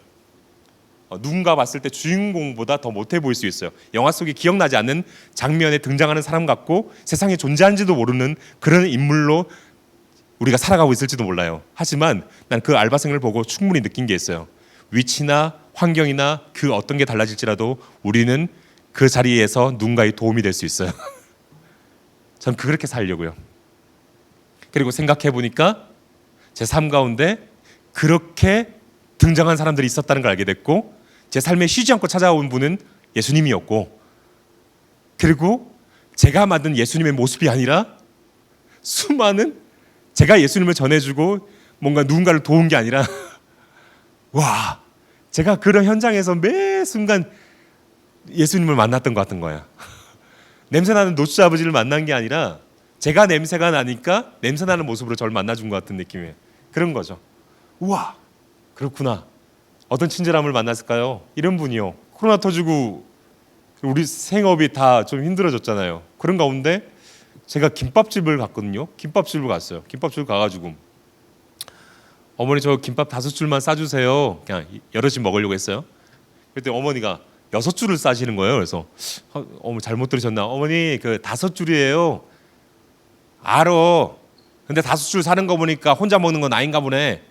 Speaker 8: 누군가 봤을 때 주인공보다 더 못해 보일 수 있어요. 영화 속에 기억나지 않는 장면에 등장하는 사람 같고 세상에 존재한지도 모르는 그런 인물로 우리가 살아가고 있을지도 몰라요. 하지만 난 그 알바생을 보고 충분히 느낀 게 있어요. 위치나 환경이나 그 어떤 게 달라질지라도 우리는 그 자리에서 누군가의 도움이 될 수 있어요. 전 그렇게 살려고요. 그리고 생각해 보니까 제 삶 가운데 그렇게 등장한 사람들이 있었다는 걸 알게 됐고 제 삶에 쉬지 않고 찾아온 분은 예수님이었고 그리고 제가 만든 예수님의 모습이 아니라 수많은 제가 예수님을 전해주고 뭔가 누군가를 도운 게 아니라 제가 그런 현장에서 매 순간 예수님을 만났던 것 같은 거야. 냄새나는 노추 아버지를 만난 게 아니라 제가 냄새가 나니까 냄새나는 모습으로 저를 만나준 것 같은 느낌이에요. 그런 거죠. 그렇구나. 어떤 친절함을 만났을까요? 이런 분이요. 코로나 터지고 우리 생업이 다 좀 힘들어졌잖아요. 그런 가운데 제가 김밥집을 갔거든요. 김밥집을 갔어요. 김밥집을 가가지고 어머니 저 김밥 5줄만 싸주세요. 그냥 여럿이 먹으려고 했어요. 그랬더니 어머니가 6줄을 싸시는 거예요. 그래서 어머니 잘못 들으셨나? 어머니 그 5줄이에요. 알아. 근데 5줄 사는 거 보니까 혼자 먹는 건 아닌가 보네.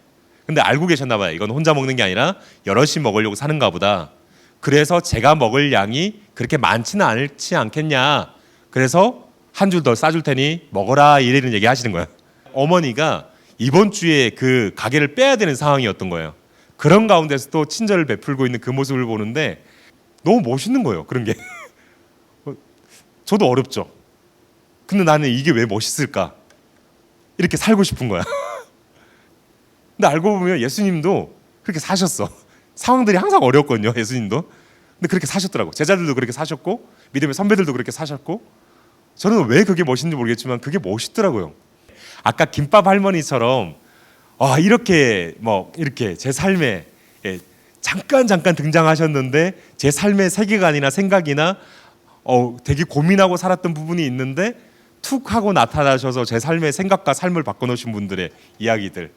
Speaker 8: 근데 알고 계셨나 봐요. 이건 혼자 먹는 게 아니라 여럿이 먹으려고 사는가 보다. 그래서 제가 먹을 양이 그렇게 많지는 않지 않겠냐. 그래서 한 줄 더 싸줄 테니 먹어라 이런 얘기 하시는 거예요. 어머니가 이번 주에 그 가게를 빼야 되는 상황이었던 거예요. 그런 가운데서도 친절을 베풀고 있는 그 모습을 보는데 너무 멋있는 거예요. 그런 게. 저도 어렵죠. 근데 나는 이게 왜 멋있을까? 이렇게 살고 싶은 거야. 근데 알고 보면 예수님도 그렇게 사셨어. 상황들이 항상 어렵거든요. 예수님도. 근데 그렇게 사셨더라고. 제자들도 그렇게 사셨고 믿음의 선배들도 그렇게 사셨고 저는 왜 그게 멋있는지 모르겠지만 그게 멋있더라고요. 아까 김밥 할머니처럼 이렇게 이렇게 제 삶에 잠깐 등장하셨는데 제 삶의 세계관이나 생각이나 되게 고민하고 살았던 부분이 있는데 툭 하고 나타나셔서 제 삶의 생각과 삶을 바꿔놓으신 분들의 이야기들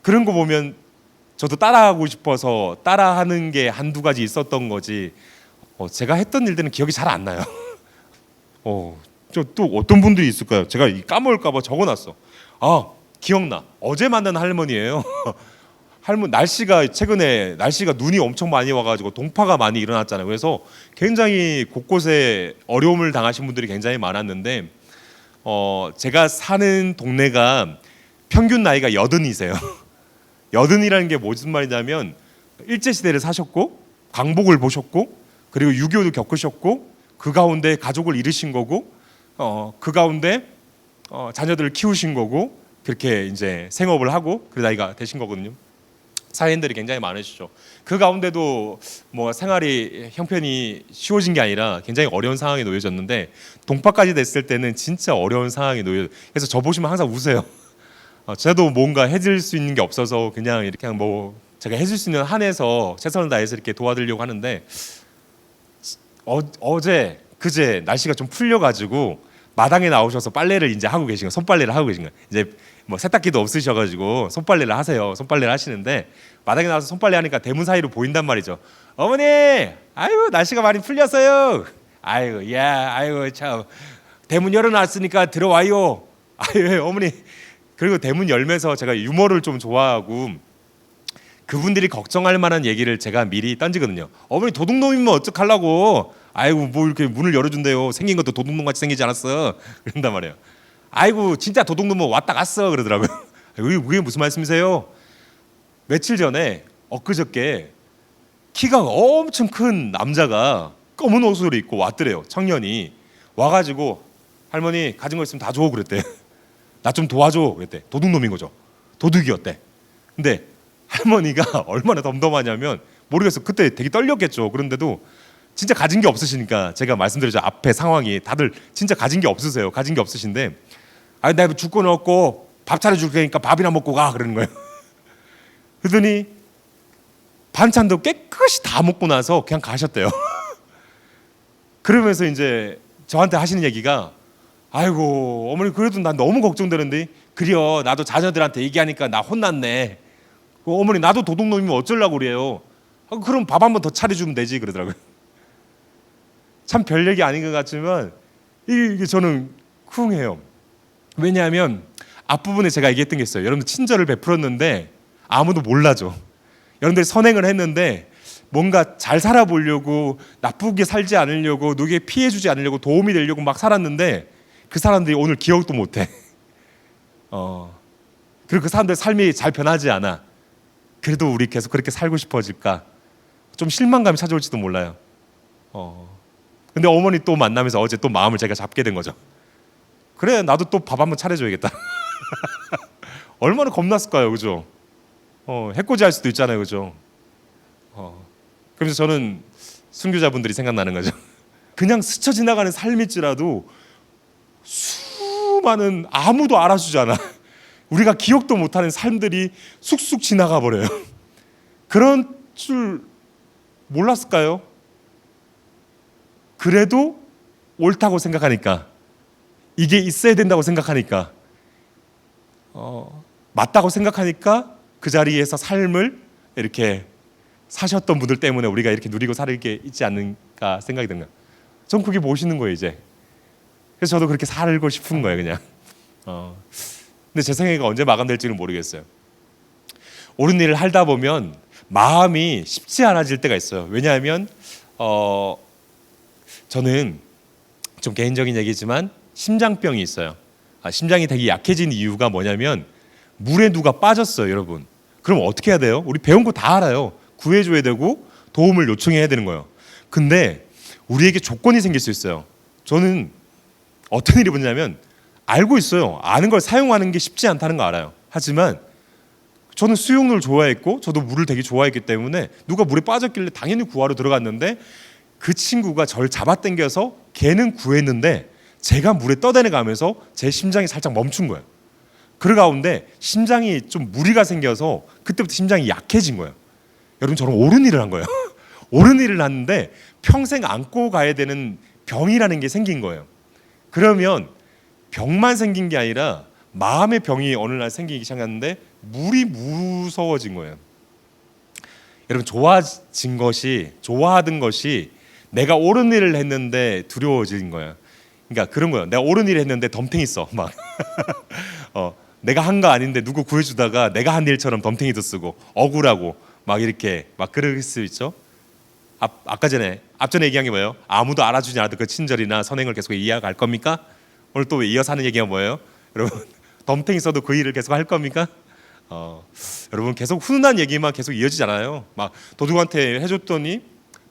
Speaker 8: 그런 거 보면 저도 따라하고 싶어서 따라하는 게 한두 가지 있었던 거지 제가 했던 일들은 기억이 잘 안 나요. 또 어떤 분들이 있을까요? 제가 까먹을까 봐 적어놨어. 기억나. 어제 만난 할머니예요. 최근에 날씨가 눈이 엄청 많이 와가지고 동파가 많이 일어났잖아요. 그래서 굉장히 곳곳에 어려움을 당하신 분들이 굉장히 많았는데 제가 사는 동네가 평균 나이가 80이세요. 80이라는 게 무슨 말이냐면 일제시대를 사셨고 광복을 보셨고 그리고 6.25도 겪으셨고 그 가운데 가족을 이루신 거고 그 가운데 자녀들을 키우신 거고 그렇게 이제 생업을 하고 그 나이가 되신 거거든요. 사연들이 굉장히 많으시죠. 그 가운데도 뭐 생활이 형편이 쉬워진 게 아니라 굉장히 어려운 상황에 놓여졌는데 동파까지 됐을 때는 진짜 어려운 상황에 그래서 저 보시면 항상 우세요. 저도 뭔가 해줄 수 있는 게 없어서 그냥 이렇게 뭐 제가 해줄 수 있는 한에서 최선을 다해서 이렇게 도와드리려고 하는데 어제 그제 날씨가 좀 풀려가지고 마당에 나오셔서 빨래를 이제 하고 계신 거예요. 손빨래를 하고 계신 거예요. 이제 뭐 세탁기도 없으셔가지고 손빨래를 하세요. 손빨래를 하시는데 마당에 나와서 손빨래 하니까 대문 사이로 보인단 말이죠. 어머니, 아유 날씨가 많이 풀렸어요. 아유 야, 아유 참 대문 열어놨으니까 들어와요. 아유 어머니. 그리고 대문 열면서 제가 유머를 좀 좋아하고 그분들이 걱정할 만한 얘기를 제가 미리 던지거든요. 어머니 도둑놈이면 어떡하려고? 아이고 뭐 이렇게 문을 열어준대요. 생긴 것도 도둑놈 같이 생기지 않았어. 그런단 말이에요. 아이고 진짜 도둑놈은 왔다 갔어 그러더라고요. 그게 무슨 말씀이세요? 며칠 전에 엊그저께 키가 엄청 큰 남자가 검은 옷을 입고 왔더래요. 청년이 와가지고 할머니 가진 거 있으면 다 줘 그랬대. 나 좀 도와줘 그랬대. 도둑놈인 거죠. 도둑이었대. 근데 할머니가 얼마나 덤덤하냐면 모르겠어. 그때 되게 떨렸겠죠. 그런데도 진짜 가진 게 없으시니까 제가 말씀드렸죠. 앞에 상황이 다들 진짜 가진 게 없으세요. 가진 게 없으신데 아 내가 줄 건 없고 밥 차려줄 테니까 밥이나 먹고 가 그러는 거예요. 그러더니 반찬도 깨끗이 다 먹고 나서 그냥 가셨대요. 그러면서 이제 저한테 하시는 얘기가 아이고 어머니 그래도 난 너무 걱정되는데 그래요 나도 자녀들한테 얘기하니까 나 혼났네. 어머니 나도 도둑놈이면 어쩌려고 그래요. 그럼 밥 한 번 더 차려주면 되지 그러더라고요. 참 별 얘기 아닌 것 같지만 이게 저는 쿵해요. 왜냐하면 앞부분에 제가 얘기했던 게 있어요. 여러분들 친절을 베풀었는데 아무도 몰라줘. 여러분들이 선행을 했는데 뭔가 잘 살아보려고 나쁘게 살지 않으려고 누구에게 피해 주지 않으려고 도움이 되려고 막 살았는데 그 사람들이 오늘 기억도 못해. 그리고 그 사람들의 삶이 잘 변하지 않아. 그래도 우리 계속 그렇게 살고 싶어질까? 좀 실망감이 찾아올지도 몰라요. 근데 어머니 또 만나면서 어제 또 마음을 제가 잡게 된 거죠. 그래 나도 또 밥 한번 차려줘야겠다. 얼마나 겁났을까요, 그죠? 해코지할 수도 있잖아요, 그죠? 그래서 저는 순교자분들이 생각나는 거죠. 그냥 스쳐 지나가는 삶일지라도 수많은 아무도 알아주지 않아. 우리가 기억도 못하는 삶들이 쑥쑥 지나가 버려요. 그런 줄 몰랐을까요? 그래도 옳다고 생각하니까 이게 있어야 된다고 생각하니까 맞다고 생각하니까 그 자리에서 삶을 이렇게 사셨던 분들 때문에 우리가 이렇게 누리고 살게 있지 않는가 생각이 든 거예요. 전 그게 멋있는 거예요 이제. 그래서 저도 그렇게 살고 싶은 거예요 그냥. 근데 제 생애가 언제 마감될지는 모르겠어요. 옳은 일을 하다 보면 마음이 쉽지 않아질 때가 있어요. 왜냐하면 저는 좀 개인적인 얘기지만 심장병이 있어요. 심장이 되게 약해진 이유가 뭐냐면 물에 누가 빠졌어요 여러분. 그럼 어떻게 해야 돼요? 우리 배운 거 다 알아요. 구해줘야 되고 도움을 요청해야 되는 거예요. 근데 우리에게 조건이 생길 수 있어요. 저는 어떤 일이 뭐냐면 알고 있어요. 아는 걸 사용하는 게 쉽지 않다는 거 알아요. 하지만 저는 수영을 좋아했고 저도 물을 되게 좋아했기 때문에 누가 물에 빠졌길래 당연히 구하러 들어갔는데 그 친구가 저를 잡아당겨서 걔는 구했는데 제가 물에 떠다녀가면서 제 심장이 살짝 멈춘 거예요. 그 가운데 심장이 좀 무리가 생겨서 그때부터 심장이 약해진 거예요. 여러분 저는 옳은 일을 한 거예요. 옳은 일을 했는데 평생 안고 가야 되는 병이라는 게 생긴 거예요. 그러면 병만 생긴 게 아니라 마음의 병이 어느 날 생기기 시작했는데 물이 무서워진 거예요. 여러분 좋아하던 것이 내가 옳은 일을 했는데 두려워진 거예요. 그러니까 그런 거예요. 내가 옳은 일을 했는데 덤탱이 써 막. 내가 한 거 아닌데 누구 구해주다가 내가 한 일처럼 덤탱이도 쓰고 억울하고 막 이렇게 막 그럴 수 있죠. 앞전에 얘기한 게 뭐예요? 아무도 알아주지 않아도 그 친절이나 선행을 계속 이어갈 겁니까? 오늘 또 이어서 하는 얘기가 뭐예요? 여러분 덤탱이 써도 그 일을 계속 할 겁니까? 여러분 계속 훈훈한 얘기만 계속 이어지잖아요. 막 도둑한테 해줬더니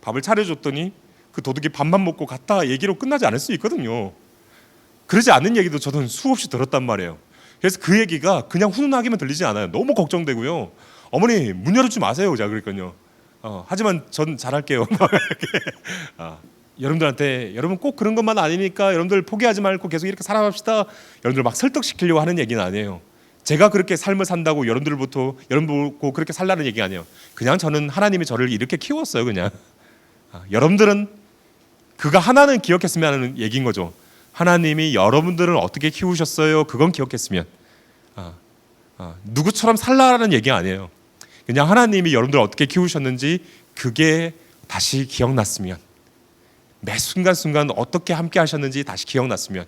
Speaker 8: 밥을 차려줬더니 그 도둑이 밥만 먹고 갔다 얘기로 끝나지 않을 수 있거든요. 그러지 않는 얘기도 저는 수없이 들었단 말이에요. 그래서 그 얘기가 그냥 훈훈하게만 들리지 않아요. 너무 걱정되고요. 어머니 문 열어주지 마세요. 자 그러니까요. 하지만 전 잘할게요. 여러분들한테 여러분 꼭 그런 것만 아니니까 여러분들 포기하지 말고 계속 이렇게 살아갑시다. 여러분들 막 설득시키려고 하는 얘기는 아니에요. 제가 그렇게 삶을 산다고 여러분들 보고 그렇게 살라는 얘기가 아니에요. 그냥 저는 하나님이 저를 이렇게 키웠어요. 그냥 여러분들은 그가 하나는 기억했으면 하는 얘기인 거죠. 하나님이 여러분들을 어떻게 키우셨어요? 그건 기억했으면 누구처럼 살라는 얘기가 아니에요. 그냥 하나님이 여러분들을 어떻게 키우셨는지 그게 다시 기억났으면, 매 순간순간 어떻게 함께 하셨는지 다시 기억났으면,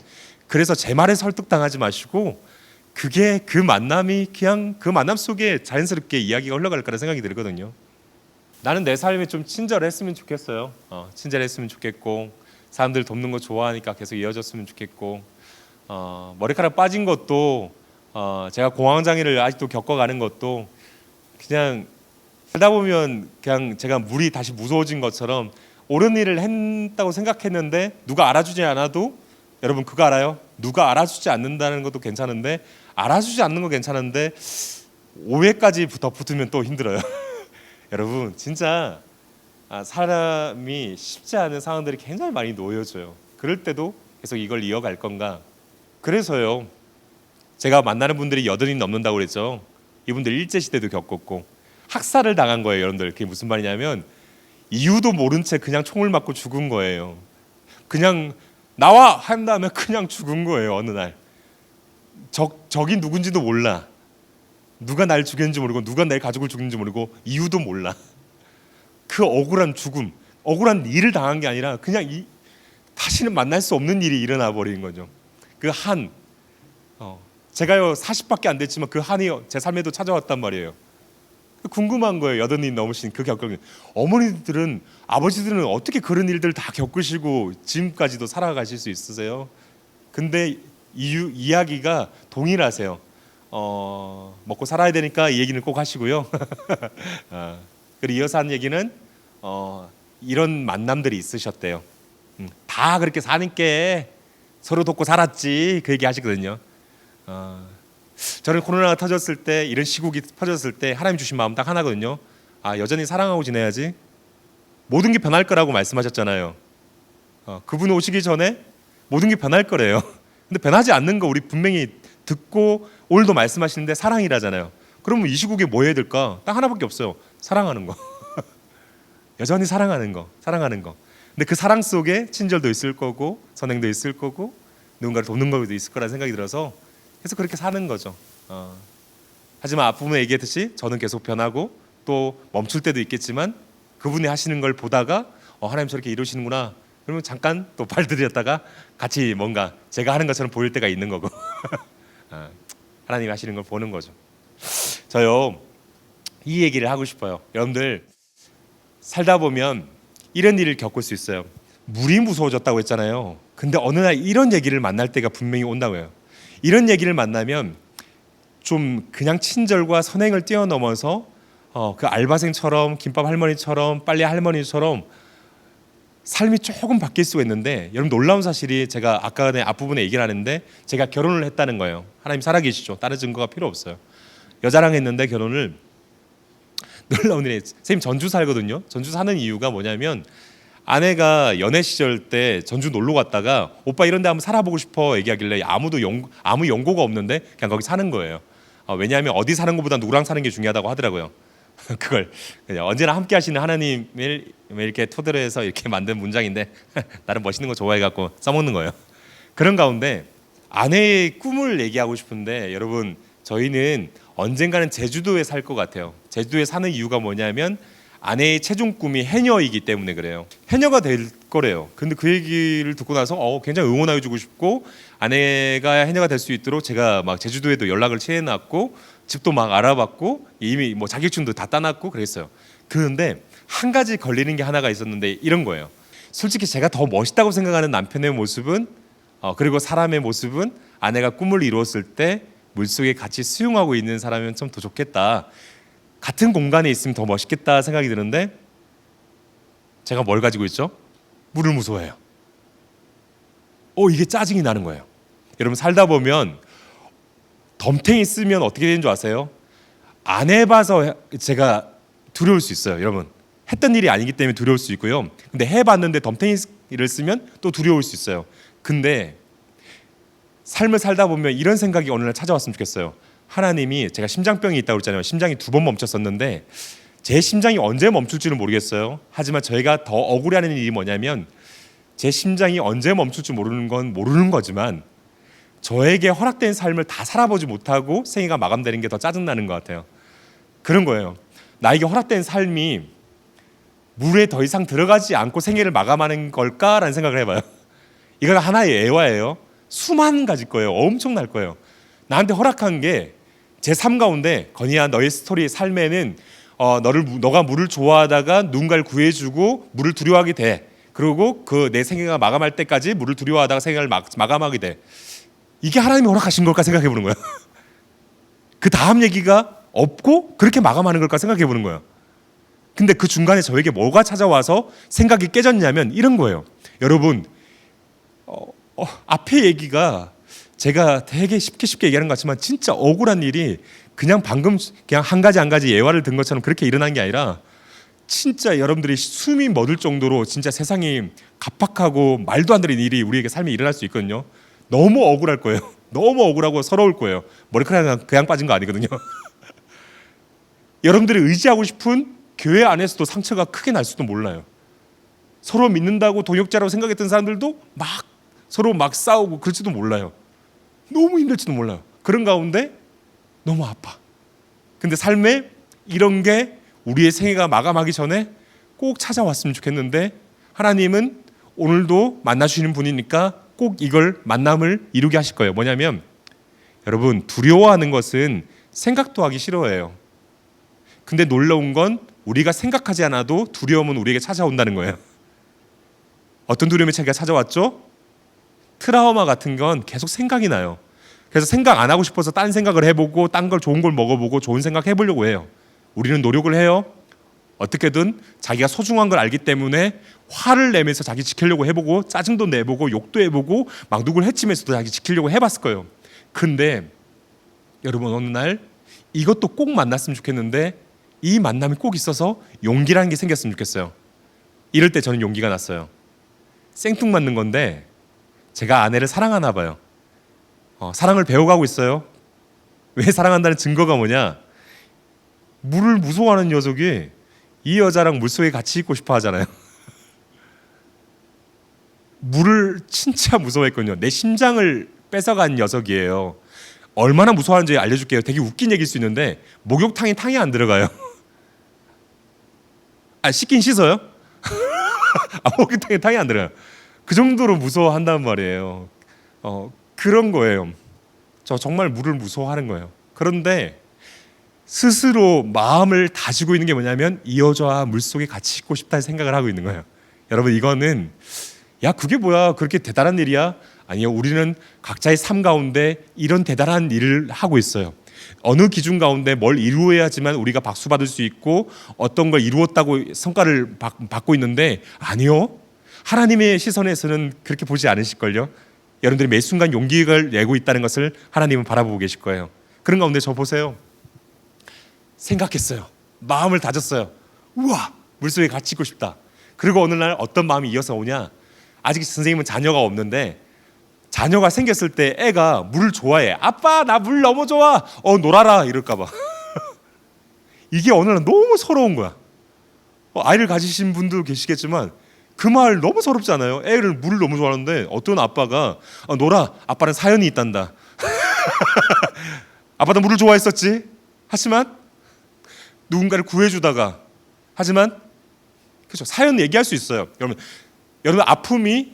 Speaker 8: 그래서 제 말에 설득당하지 마시고 그게 그 만남이 그냥 그 만남 속에 자연스럽게 이야기가 흘러갈 거라 생각이 들거든요. 나는 내 삶이 좀 친절했으면 좋겠어요. 친절했으면 좋겠고 사람들 돕는 거 좋아하니까 계속 이어졌으면 좋겠고 머리카락 빠진 것도 제가 공황장애를 아직도 겪어가는 것도 그냥 살다 보면 그냥 제가 물이 다시 무서워진 것처럼 옳은 일을 했다고 생각했는데 누가 알아주지 않아도, 여러분 그거 알아요? 누가 알아주지 않는다는 것도 괜찮은데 알아주지 않는 거 괜찮은데 오해까지 붙으면 또 힘들어요. 여러분 진짜 사람이 쉽지 않은 상황들이 굉장히 많이 놓여져요. 그럴 때도 계속 이걸 이어갈 건가? 그래서요 제가 만나는 분들이 80이 넘는다고 그랬죠. 이분들 일제시대도 겪었고 학살을 당한 거예요. 여러분들 그게 무슨 말이냐면 이유도 모른 채 그냥 총을 맞고 죽은 거예요. 그냥 나와 한 다음에 그냥 죽은 거예요. 어느 날 적이 누군지도 몰라. 누가 날 죽였는지 모르고 누가 내 가족을 죽였는지 모르고 이유도 몰라. 그 억울한 죽음, 억울한 일을 당한 게 아니라 그냥 다시는 만날 수 없는 일이 일어나 버린 거죠. 그 한, 제가요 40밖에 안 됐지만 그 한이 제 삶에도 찾아왔단 말이에요. 궁금한 거예요. 80이 넘으신 그 겪은 어머니들은, 아버지들은 어떻게 그런 일들을 다 겪으시고 지금까지도 살아가실 수 있으세요? 근데 이야기가 동일하세요. 먹고 살아야 되니까 이 얘기는 꼭 하시고요. 그리고 이어서 한 얘기는 이런 만남들이 있으셨대요. 다 그렇게 사니까 서로 돕고 살았지, 그 얘기 하시거든요. 저는 코로나가 터졌을 때, 이런 시국이 터졌을 때 하나님 주신 마음 딱 하나거든요. 여전히 사랑하고 지내야지. 모든 게 변할 거라고 말씀하셨잖아요. 그분 오시기 전에 모든 게 변할 거래요. 근데 변하지 않는 거 우리 분명히 듣고 오늘도 말씀하시는데 사랑이라잖아요. 그러면 이 시국에 뭐 해야 될까? 딱 하나밖에 없어요. 사랑하는 거. 여전히 사랑하는 거. 근데 그 사랑 속에 친절도 있을 거고 선행도 있을 거고 누군가를 돕는 것도 있을 거라는 생각이 들어서 계속 그렇게 사는 거죠. 하지만 앞부분에 얘기했듯이 저는 계속 변하고 또 멈출 때도 있겠지만 그분이 하시는 걸 보다가 하나님 저렇게 이루시는구나. 그러면 잠깐 또 발들였다가 같이 뭔가 제가 하는 것처럼 보일 때가 있는 거고 하나님이 하시는 걸 보는 거죠. 저요 이 얘기를 하고 싶어요. 여러분들 살다 보면 이런 일을 겪을 수 있어요. 물이 무서워졌다고 했잖아요. 근데 어느 날 이런 얘기를 만날 때가 분명히 온다고 해요. 이런 얘기를 만나면 좀 그냥 친절과 선행을 뛰어넘어서 그 알바생처럼, 김밥 할머니처럼, 빨래 할머니처럼 삶이 조금 바뀔 수가 있는데, 여러분 놀라운 사실이 제가 아까 전에 앞부분에 얘기를 하는데 제가 결혼을 했다는 거예요. 하나님 살아계시죠. 다른 증거가 필요 없어요. 여자랑 했는데 결혼을, 놀라운 일이, 선생님 전주 살거든요. 전주 사는 이유가 뭐냐면 아내가 연애 시절 때 전주 놀러 갔다가 오빠 이런 데 한번 살아보고 싶어 얘기하길래 아무 연고가 없는데 그냥 거기 사는 거예요. 왜냐하면 어디 사는 것보다 누구랑 사는 게 중요하다고 하더라고요. 그걸 언제나 함께 하시는 하나님을 이렇게 토대로 해서 이렇게 만든 문장인데 나름 멋있는 거 좋아해갖고 써먹는 거예요. 그런 가운데 아내의 꿈을 얘기하고 싶은데, 여러분 저희는 언젠가는 제주도에 살 것 같아요. 제주도에 사는 이유가 뭐냐면 아내의 최종 꿈이 해녀이기 때문에 그래요. 해녀가 될 거래요. 근데 그 얘기를 듣고 나서 굉장히 응원해주고 싶고, 아내가 해녀가 될 수 있도록 제가 막 제주도에도 연락을 취해놨고 집도 막 알아봤고 이미 뭐 자격증도 다 따놨고 그랬어요. 그런데 한 가지 걸리는 게 하나가 있었는데 이런 거예요. 솔직히 제가 더 멋있다고 생각하는 남편의 모습은 그리고 사람의 모습은 아내가 꿈을 이루었을 때 물속에 같이 수영하고 있는 사람이면 좀 더 좋겠다. 같은 공간에 있으면 더 멋있겠다 생각이 드는데 제가 뭘 가지고 있죠? 물을 무서워해요. 이게 짜증이 나는 거예요. 여러분 살다 보면 덤탱이 쓰면 어떻게 되는 줄 아세요? 안 해봐서 제가 두려울 수 있어요. 여러분 했던 일이 아니기 때문에 두려울 수 있고요. 근데 해봤는데 덤탱이를 쓰면 또 두려울 수 있어요. 근데 삶을 살다 보면 이런 생각이 어느 날 찾아왔으면 좋겠어요. 하나님이, 제가 심장병이 있다고 그랬잖아요. 심장이 2번 멈췄었는데 제 심장이 언제 멈출지는 모르겠어요. 하지만 저희가 더 억울해하는 일이 뭐냐면 제 심장이 언제 멈출지 모르는 건 모르는 거지만 저에게 허락된 삶을 다 살아보지 못하고 생애가 마감되는 게 더 짜증나는 것 같아요. 그런 거예요. 나에게 허락된 삶이 물에 더 이상 들어가지 않고 생애를 마감하는 걸까라는 생각을 해봐요. 이건 하나의 애화예요. 수만 가지 거예요. 엄청날 거예요. 나한테 허락한 게 제 삶 가운데, 건이야 너의 스토리 삶에는 너가 물을 좋아하다가 누군가를 구해주고 물을 두려워하게 돼. 그리고 그 내 생애가 마감할 때까지 물을 두려워하다가 생애를 마감하게 돼. 이게 하나님이 허락하신 걸까 생각해 보는 거야. 그 다음 얘기가 없고 그렇게 마감하는 걸까 생각해 보는 거야. 근데 그 중간에 저에게 뭐가 찾아와서 생각이 깨졌냐면 이런 거예요. 여러분 앞에 얘기가 제가 되게 쉽게 얘기하는 것 같지만 진짜 억울한 일이 그냥 방금 그냥 한 가지 예화를 든 것처럼 그렇게 일어난 게 아니라 진짜 여러분들이 숨이 멎을 정도로 진짜 세상이 갑박하고 말도 안 되는 일이 우리에게 삶에 일어날 수 있거든요. 너무 억울할 거예요. 너무 억울하고 서러울 거예요. 머리카락 그냥 빠진 거 아니거든요. 여러분들이 의지하고 싶은 교회 안에서도 상처가 크게 날 수도 몰라요. 서로 믿는다고 동역자라고 생각했던 사람들도 서로 막 싸우고 그럴지도 몰라요. 너무 힘들지도 몰라요. 그런 가운데 너무 아파. 근데 삶에 이런 게 우리의 생애가 마감하기 전에 꼭 찾아왔으면 좋겠는데 하나님은 오늘도 만나주시는 분이니까 꼭 이걸 만남을 이루게 하실 거예요. 뭐냐면 여러분 두려워하는 것은 생각도 하기 싫어해요. 근데 놀라운 건 우리가 생각하지 않아도 두려움은 우리에게 찾아온다는 거예요. 어떤 두려움이 자기가 찾아왔죠? 트라우마 같은 건 계속 생각이 나요. 그래서 생각 안 하고 싶어서 딴 생각을 해보고 딴 걸 좋은 걸 먹어보고 좋은 생각 해보려고 해요. 우리는 노력을 해요. 어떻게든 자기가 소중한 걸 알기 때문에 화를 내면서 자기 지키려고 해보고 짜증도 내보고 욕도 해보고 막 누굴 해치면서도 자기 지키려고 해봤을 거예요. 근데 여러분 어느 날 이것도 꼭 만났으면 좋겠는데 이 만남이 꼭 있어서 용기라는 게 생겼으면 좋겠어요. 이럴 때 저는 용기가 났어요. 생뚱맞는 건데 제가 아내를 사랑하나 봐요. 사랑을 배워가고 있어요. 왜 사랑한다는 증거가 뭐냐? 물을 무서워하는 녀석이 이 여자랑 물속에 같이 있고 싶어 하잖아요. 물을 진짜 무서워했거든요. 내 심장을 뺏어간 녀석이에요. 얼마나 무서워하는지 알려줄게요. 되게 웃긴 얘기일 수 있는데 목욕탕에 탕이 안 들어가요. 씻긴 씻어요? 목욕탕에 탕이 안 들어가요. 그 정도로 무서워한단 말이에요. 그런 거예요. 저 정말 물을 무서워하는 거예요. 그런데 스스로 마음을 다지고 있는 게 뭐냐면 이 여자와 물속에 같이 있고 싶다는 생각을 하고 있는 거예요. 여러분 이거는 그게 뭐야 그렇게 대단한 일이야? 아니요. 우리는 각자의 삶 가운데 이런 대단한 일을 하고 있어요. 어느 기준 가운데 뭘 이루어야지만 우리가 박수 받을 수 있고 어떤 걸 이루었다고 성과를 받고 있는데 아니요. 하나님의 시선에서는 그렇게 보지 않으실걸요. 여러분들이 매 순간 용기를 내고 있다는 것을 하나님은 바라보고 계실 거예요. 그런 가운데 저 보세요. 생각했어요. 마음을 다졌어요. 우와 물속에 같이 있고 싶다. 그리고 어느 날 어떤 마음이 이어서 오냐. 아직 선생님은 자녀가 없는데 자녀가 생겼을 때 애가 물을 좋아해. 아빠 나 물 너무 좋아. 놀아라 이럴까 봐. 이게 어느 날 너무 서러운 거야. 아이를 가지신 분도 계시겠지만 그 말 너무 서럽지 않아요? 애를 물을 너무 좋아하는데 어떤 아빠가 놀아. 아빠는 사연이 있단다. 아빠도 물을 좋아했었지. 하지만 누군가를 구해주다가 하지만 그렇죠. 사연 얘기할 수 있어요. 여러분 아픔이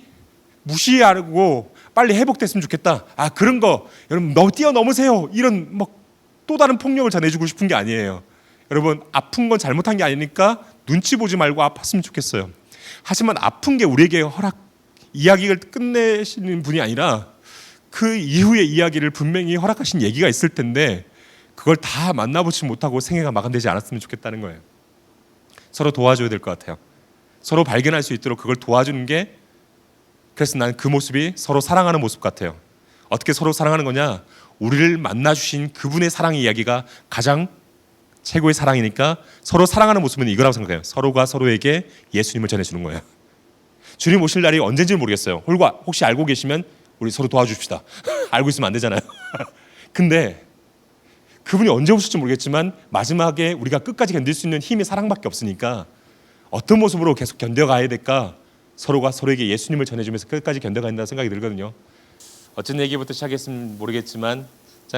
Speaker 8: 무시하고 빨리 회복됐으면 좋겠다. 그런 거 여러분 너무 뛰어넘으세요. 이런 또 다른 폭력을 전해주고 싶은 게 아니에요. 여러분 아픈 건 잘못한 게 아니니까 눈치 보지 말고 아팠으면 좋겠어요. 하지만 아픈 게 우리에게 이야기를 끝내시는 분이 아니라 그 이후의 이야기를 분명히 허락하신 얘기가 있을 텐데 그걸 다 만나보지 못하고 생애가 마감되지 않았으면 좋겠다는 거예요. 서로 도와줘야 될 것 같아요. 서로 발견할 수 있도록 그걸 도와주는 게, 그래서 난 그 모습이 서로 사랑하는 모습 같아요. 어떻게 서로 사랑하는 거냐? 우리를 만나주신 그분의 사랑 이야기가 가장 최고의 사랑이니까 서로 사랑하는 모습은 이거라고 생각해요. 서로가 서로에게 예수님을 전해주는 거예요. 주님 오실 날이 언제인지 모르겠어요. 혹시 알고 계시면 우리 서로 도와줍시다. 알고 있으면 안 되잖아요. 근데 그분이 언제 오실지 모르겠지만 마지막에 우리가 끝까지 견딜 수 있는 힘이 사랑밖에 없으니까 어떤 모습으로 계속 견뎌가야 될까? 서로가 서로에게 예수님을 전해주면서 끝까지 견뎌가야 된다는 생각이 들거든요. 어떤 얘기부터 시작했으면 모르겠지만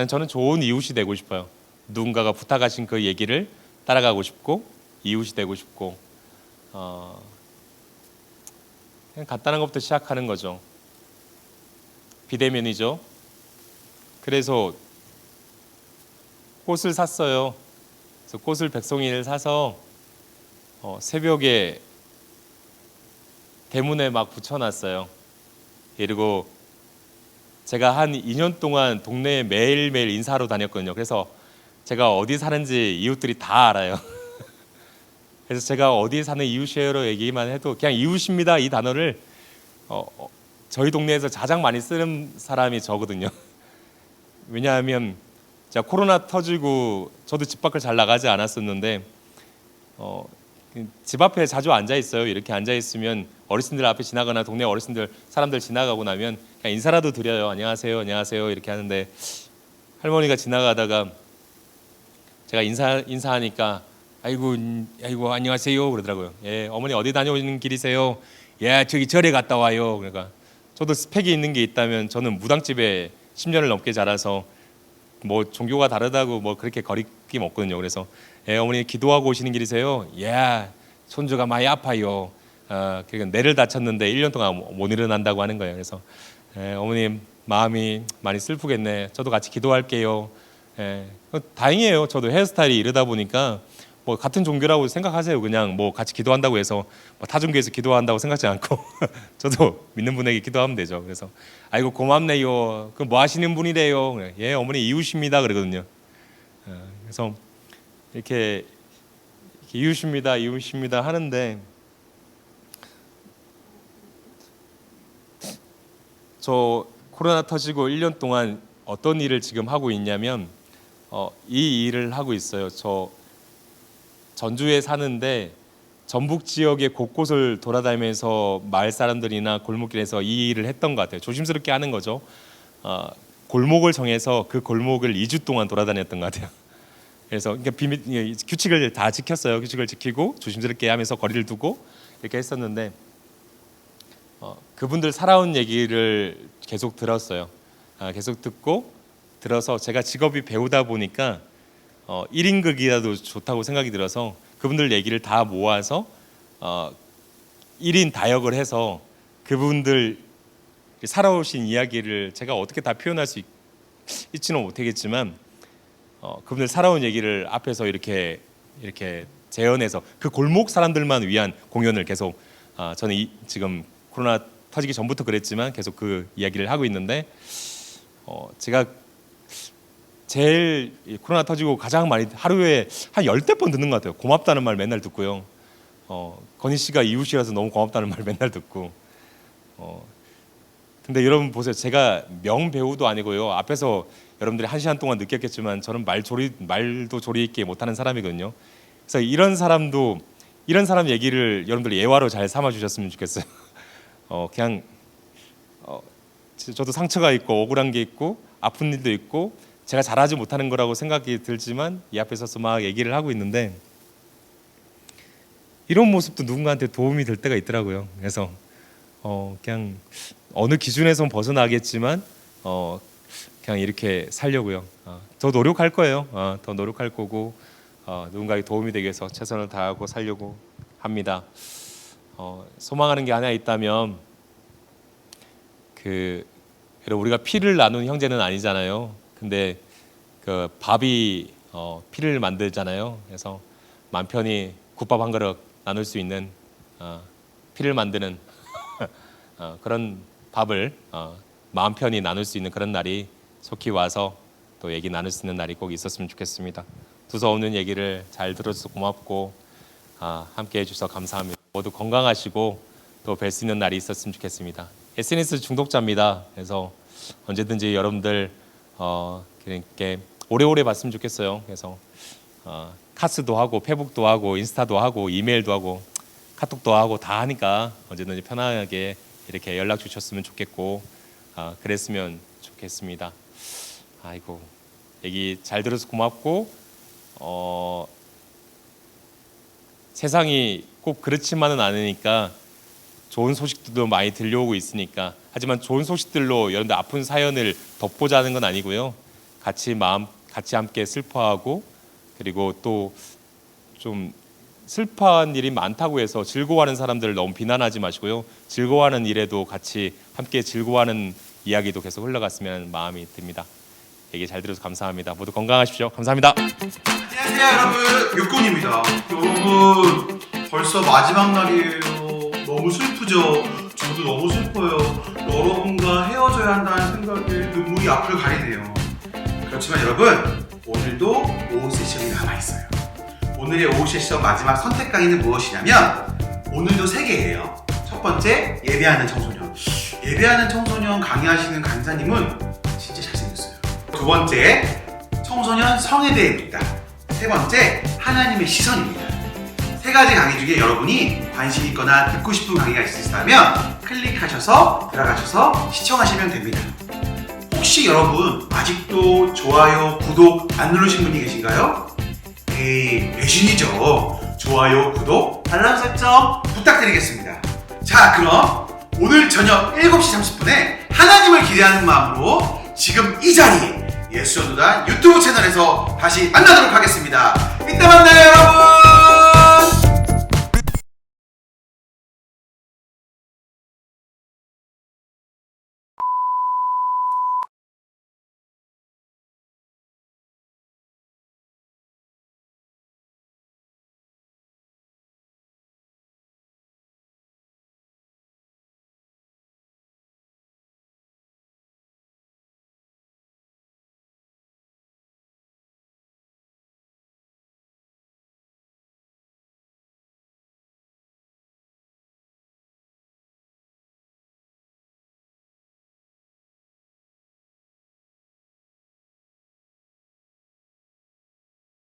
Speaker 8: 저는 좋은 이웃이 되고 싶어요. 누군가가 부탁하신 그 얘기를 따라가고 싶고 이웃이 되고 싶고 그냥 간단한 것부터 시작하는 거죠. 비대면이죠. 그래서 꽃을 샀어요. 그래서 꽃을 백송이를 사서 새벽에 대문에 막 붙여놨어요. 그리고 제가 한 2년 동안 동네에 매일매일 인사하러 다녔거든요. 그래서 제가 어디 사는지 이웃들이 다 알아요. 그래서 제가 어디 사는 이웃이에요로 얘기만 해도 그냥 이웃입니다 이 단어를 저희 동네에서 가장 많이 쓰는 사람이 저거든요. 왜냐하면 제가 코로나 터지고 저도 집 밖을 잘 나가지 않았었는데 집 앞에 자주 앉아 있어요. 이렇게 앉아 있으면 어르신들 앞에 지나거나 동네 사람들 지나가고 나면 그냥 인사라도 드려요. 안녕하세요, 안녕하세요 이렇게 하는데 할머니가 지나가다가 제가 인사하니까 아이고 안녕하세요 그러더라고요. 예, 어머니 어디 다녀오는 길이세요? 예, 저기 절에 갔다 와요. 그러니까 저도 스펙이 있는 게 있다면 저는 무당집에 10년을 넘게 자라서 뭐 종교가 다르다고 뭐 그렇게 거리낌 없거든요. 그래서 예, 어머니 기도하고 오시는 길이세요? 예, 손주가 많이 아파요. 그러니까 뇌를 다쳤는데 1년 동안 못 일어난다고 하는 거예요. 그래서 예, 어머님 마음이 많이 슬프겠네. 저도 같이 기도할게요. 예, 다행이에요. 저도 헤어스타일이 이러다 보니까 뭐 같은 종교라고 생각하세요. 그냥 뭐 같이 기도한다고 해서 뭐 타종교에서 기도한다고 생각하지 않고 저도 믿는 분에게 기도하면 되죠. 그래서 아이고 고맙네요. 그 뭐 하시는 분이래요? 예, 어머니 이웃입니다 그러거든요. 그래서 이렇게 이웃입니다 하는데 저 코로나 터지고 1년 동안 어떤 일을 지금 하고 있냐면 이 일을 하고 있어요. 저 전주에 사는데 전북 지역의 곳곳을 돌아다니면서 마을 사람들이나 골목길에서 이 일을 했던 것 같아요. 조심스럽게 하는 거죠. 골목을 정해서 그 골목을 2주 동안 돌아다녔던 것 같아요. 그래서 규칙을 다 지켰어요. 규칙을 지키고 조심스럽게 하면서 거리를 두고 이렇게 했었는데 그분들 살아온 얘기를 계속 들었어요. 계속 들어서 제가 직업이 배우다 보니까 1인극이라도 좋다고 생각이 들어서 그분들 얘기를 다 모아서 1인 다역을 해서 그분들 살아오신 이야기를 제가 어떻게 다 표현할 수 있지는 못하겠지만 그분들 살아온 얘기를 앞에서 이렇게 재현해서 그 골목 사람들만 위한 공연을 계속 저는 지금 코로나 터지기 전부터 그랬지만 계속 그 이야기를 하고 있는데 제가 제일 코로나 터지고 가장 많이 하루에 한 10번 듣는 것 같아요. 고맙다는 말 맨날 듣고요. 건희 씨가 이웃이라서 너무 고맙다는 말 맨날 듣고. 근데 여러분 보세요. 제가 명배우도 아니고요. 앞에서 여러분들이 1시간 동안 느꼈겠지만 저는 말도 조리 있게 못하는 사람이거든요. 그래서 이런 사람 얘기를 여러분들 예화로 잘 삼아 주셨으면 좋겠어요. 저도 상처가 있고 억울한 게 있고 아픈 일도 있고 제가 잘하지 못하는 거라고 생각이 들지만 이 앞에 서서 막 얘기를 하고 있는데 이런 모습도 누군가한테 도움이 될 때가 있더라고요. 그래서 그냥 어느 기준에선 벗어나겠지만 그냥 이렇게 살려고요. 더 노력할 거예요. 더 노력할 거고 누군가에게 도움이 되기 위해서 최선을 다하고 살려고 합니다. 소망하는 게 하나 있다면 여러분 우리가 피를 나눈 형제는 아니잖아요. 근데 그 밥이 피를 만들잖아요. 그래서 마음 편히 국밥 한 그릇 나눌 수 있는 피를 만드는 그런 밥을 마음 편히 나눌 수 있는 그런 날이 속히 와서 또 얘기 나눌 수 있는 날이 꼭 있었으면 좋겠습니다. 두서없는 얘기를 잘 들어줘서 고맙고 함께 해주셔서 감사합니다. 모두 건강하시고 또 뵐 수 있는 날이 있었으면 좋겠습니다. SNS 중독자입니다. 그래서 언제든지 여러분들 이렇게 오래오래 봤으면 좋겠어요. 그래서 카스도 하고 페북도 하고 인스타도 하고 이메일도 하고 카톡도 하고 다 하니까 언제든지 편안하게 이렇게 연락 주셨으면 좋겠고 그랬으면 좋겠습니다. 아이고 얘기 잘 들어서 고맙고 세상이 꼭 그렇지만은 않으니까 좋은 소식들도 많이 들려오고 있으니까 하지만 좋은 소식들로 여러분들 아픈 사연을 덮보자는 건 아니고요. 같이 함께 슬퍼하고 그리고 또 좀 슬퍼한 일이 많다고 해서 즐거워하는 사람들을 너무 비난하지 마시고요. 즐거워하는 일에도 같이 함께 즐거워하는 이야기도 계속 흘러갔으면 마음이 듭니다. 얘기 잘 들어서 감사합니다. 모두 건강하십시오. 감사합니다.
Speaker 6: 안녕하세요 여러분, 육군입니다. 여러분 벌써 마지막 날이에요. 너무 슬프죠? 저도 너무 슬퍼요. 여러분과 헤어져야 한다는 생각에 눈물이 앞을 가리네요. 그렇지만 여러분, 오늘도 오후 세션이 남아있어요. 오늘의 오후 세션 마지막 선택 강의는 무엇이냐면 오늘도 3개예요. 첫 번째, 예배하는 청소년. 예배하는 청소년 강의하시는 강사님은 진짜 잘생겼어요. 두 번째, 청소년 성애대입니다. 세 번째, 하나님의 시선입니다. 3가지 강의 중에 여러분이 관심 있거나 듣고 싶은 강의가 있으시다면 클릭하셔서 들어가셔서 시청하시면 됩니다. 혹시 여러분 아직도 좋아요, 구독 안 누르신 분이 계신가요? 에이, 배신이죠. 좋아요, 구독, 알람 설정 부탁드리겠습니다. 자, 그럼 오늘 저녁 7시 30분에 하나님을 기대하는 마음으로 지금 이 자리 예수전도단 유튜브 채널에서 다시 만나도록 하겠습니다. 이따 만나요, 여러분!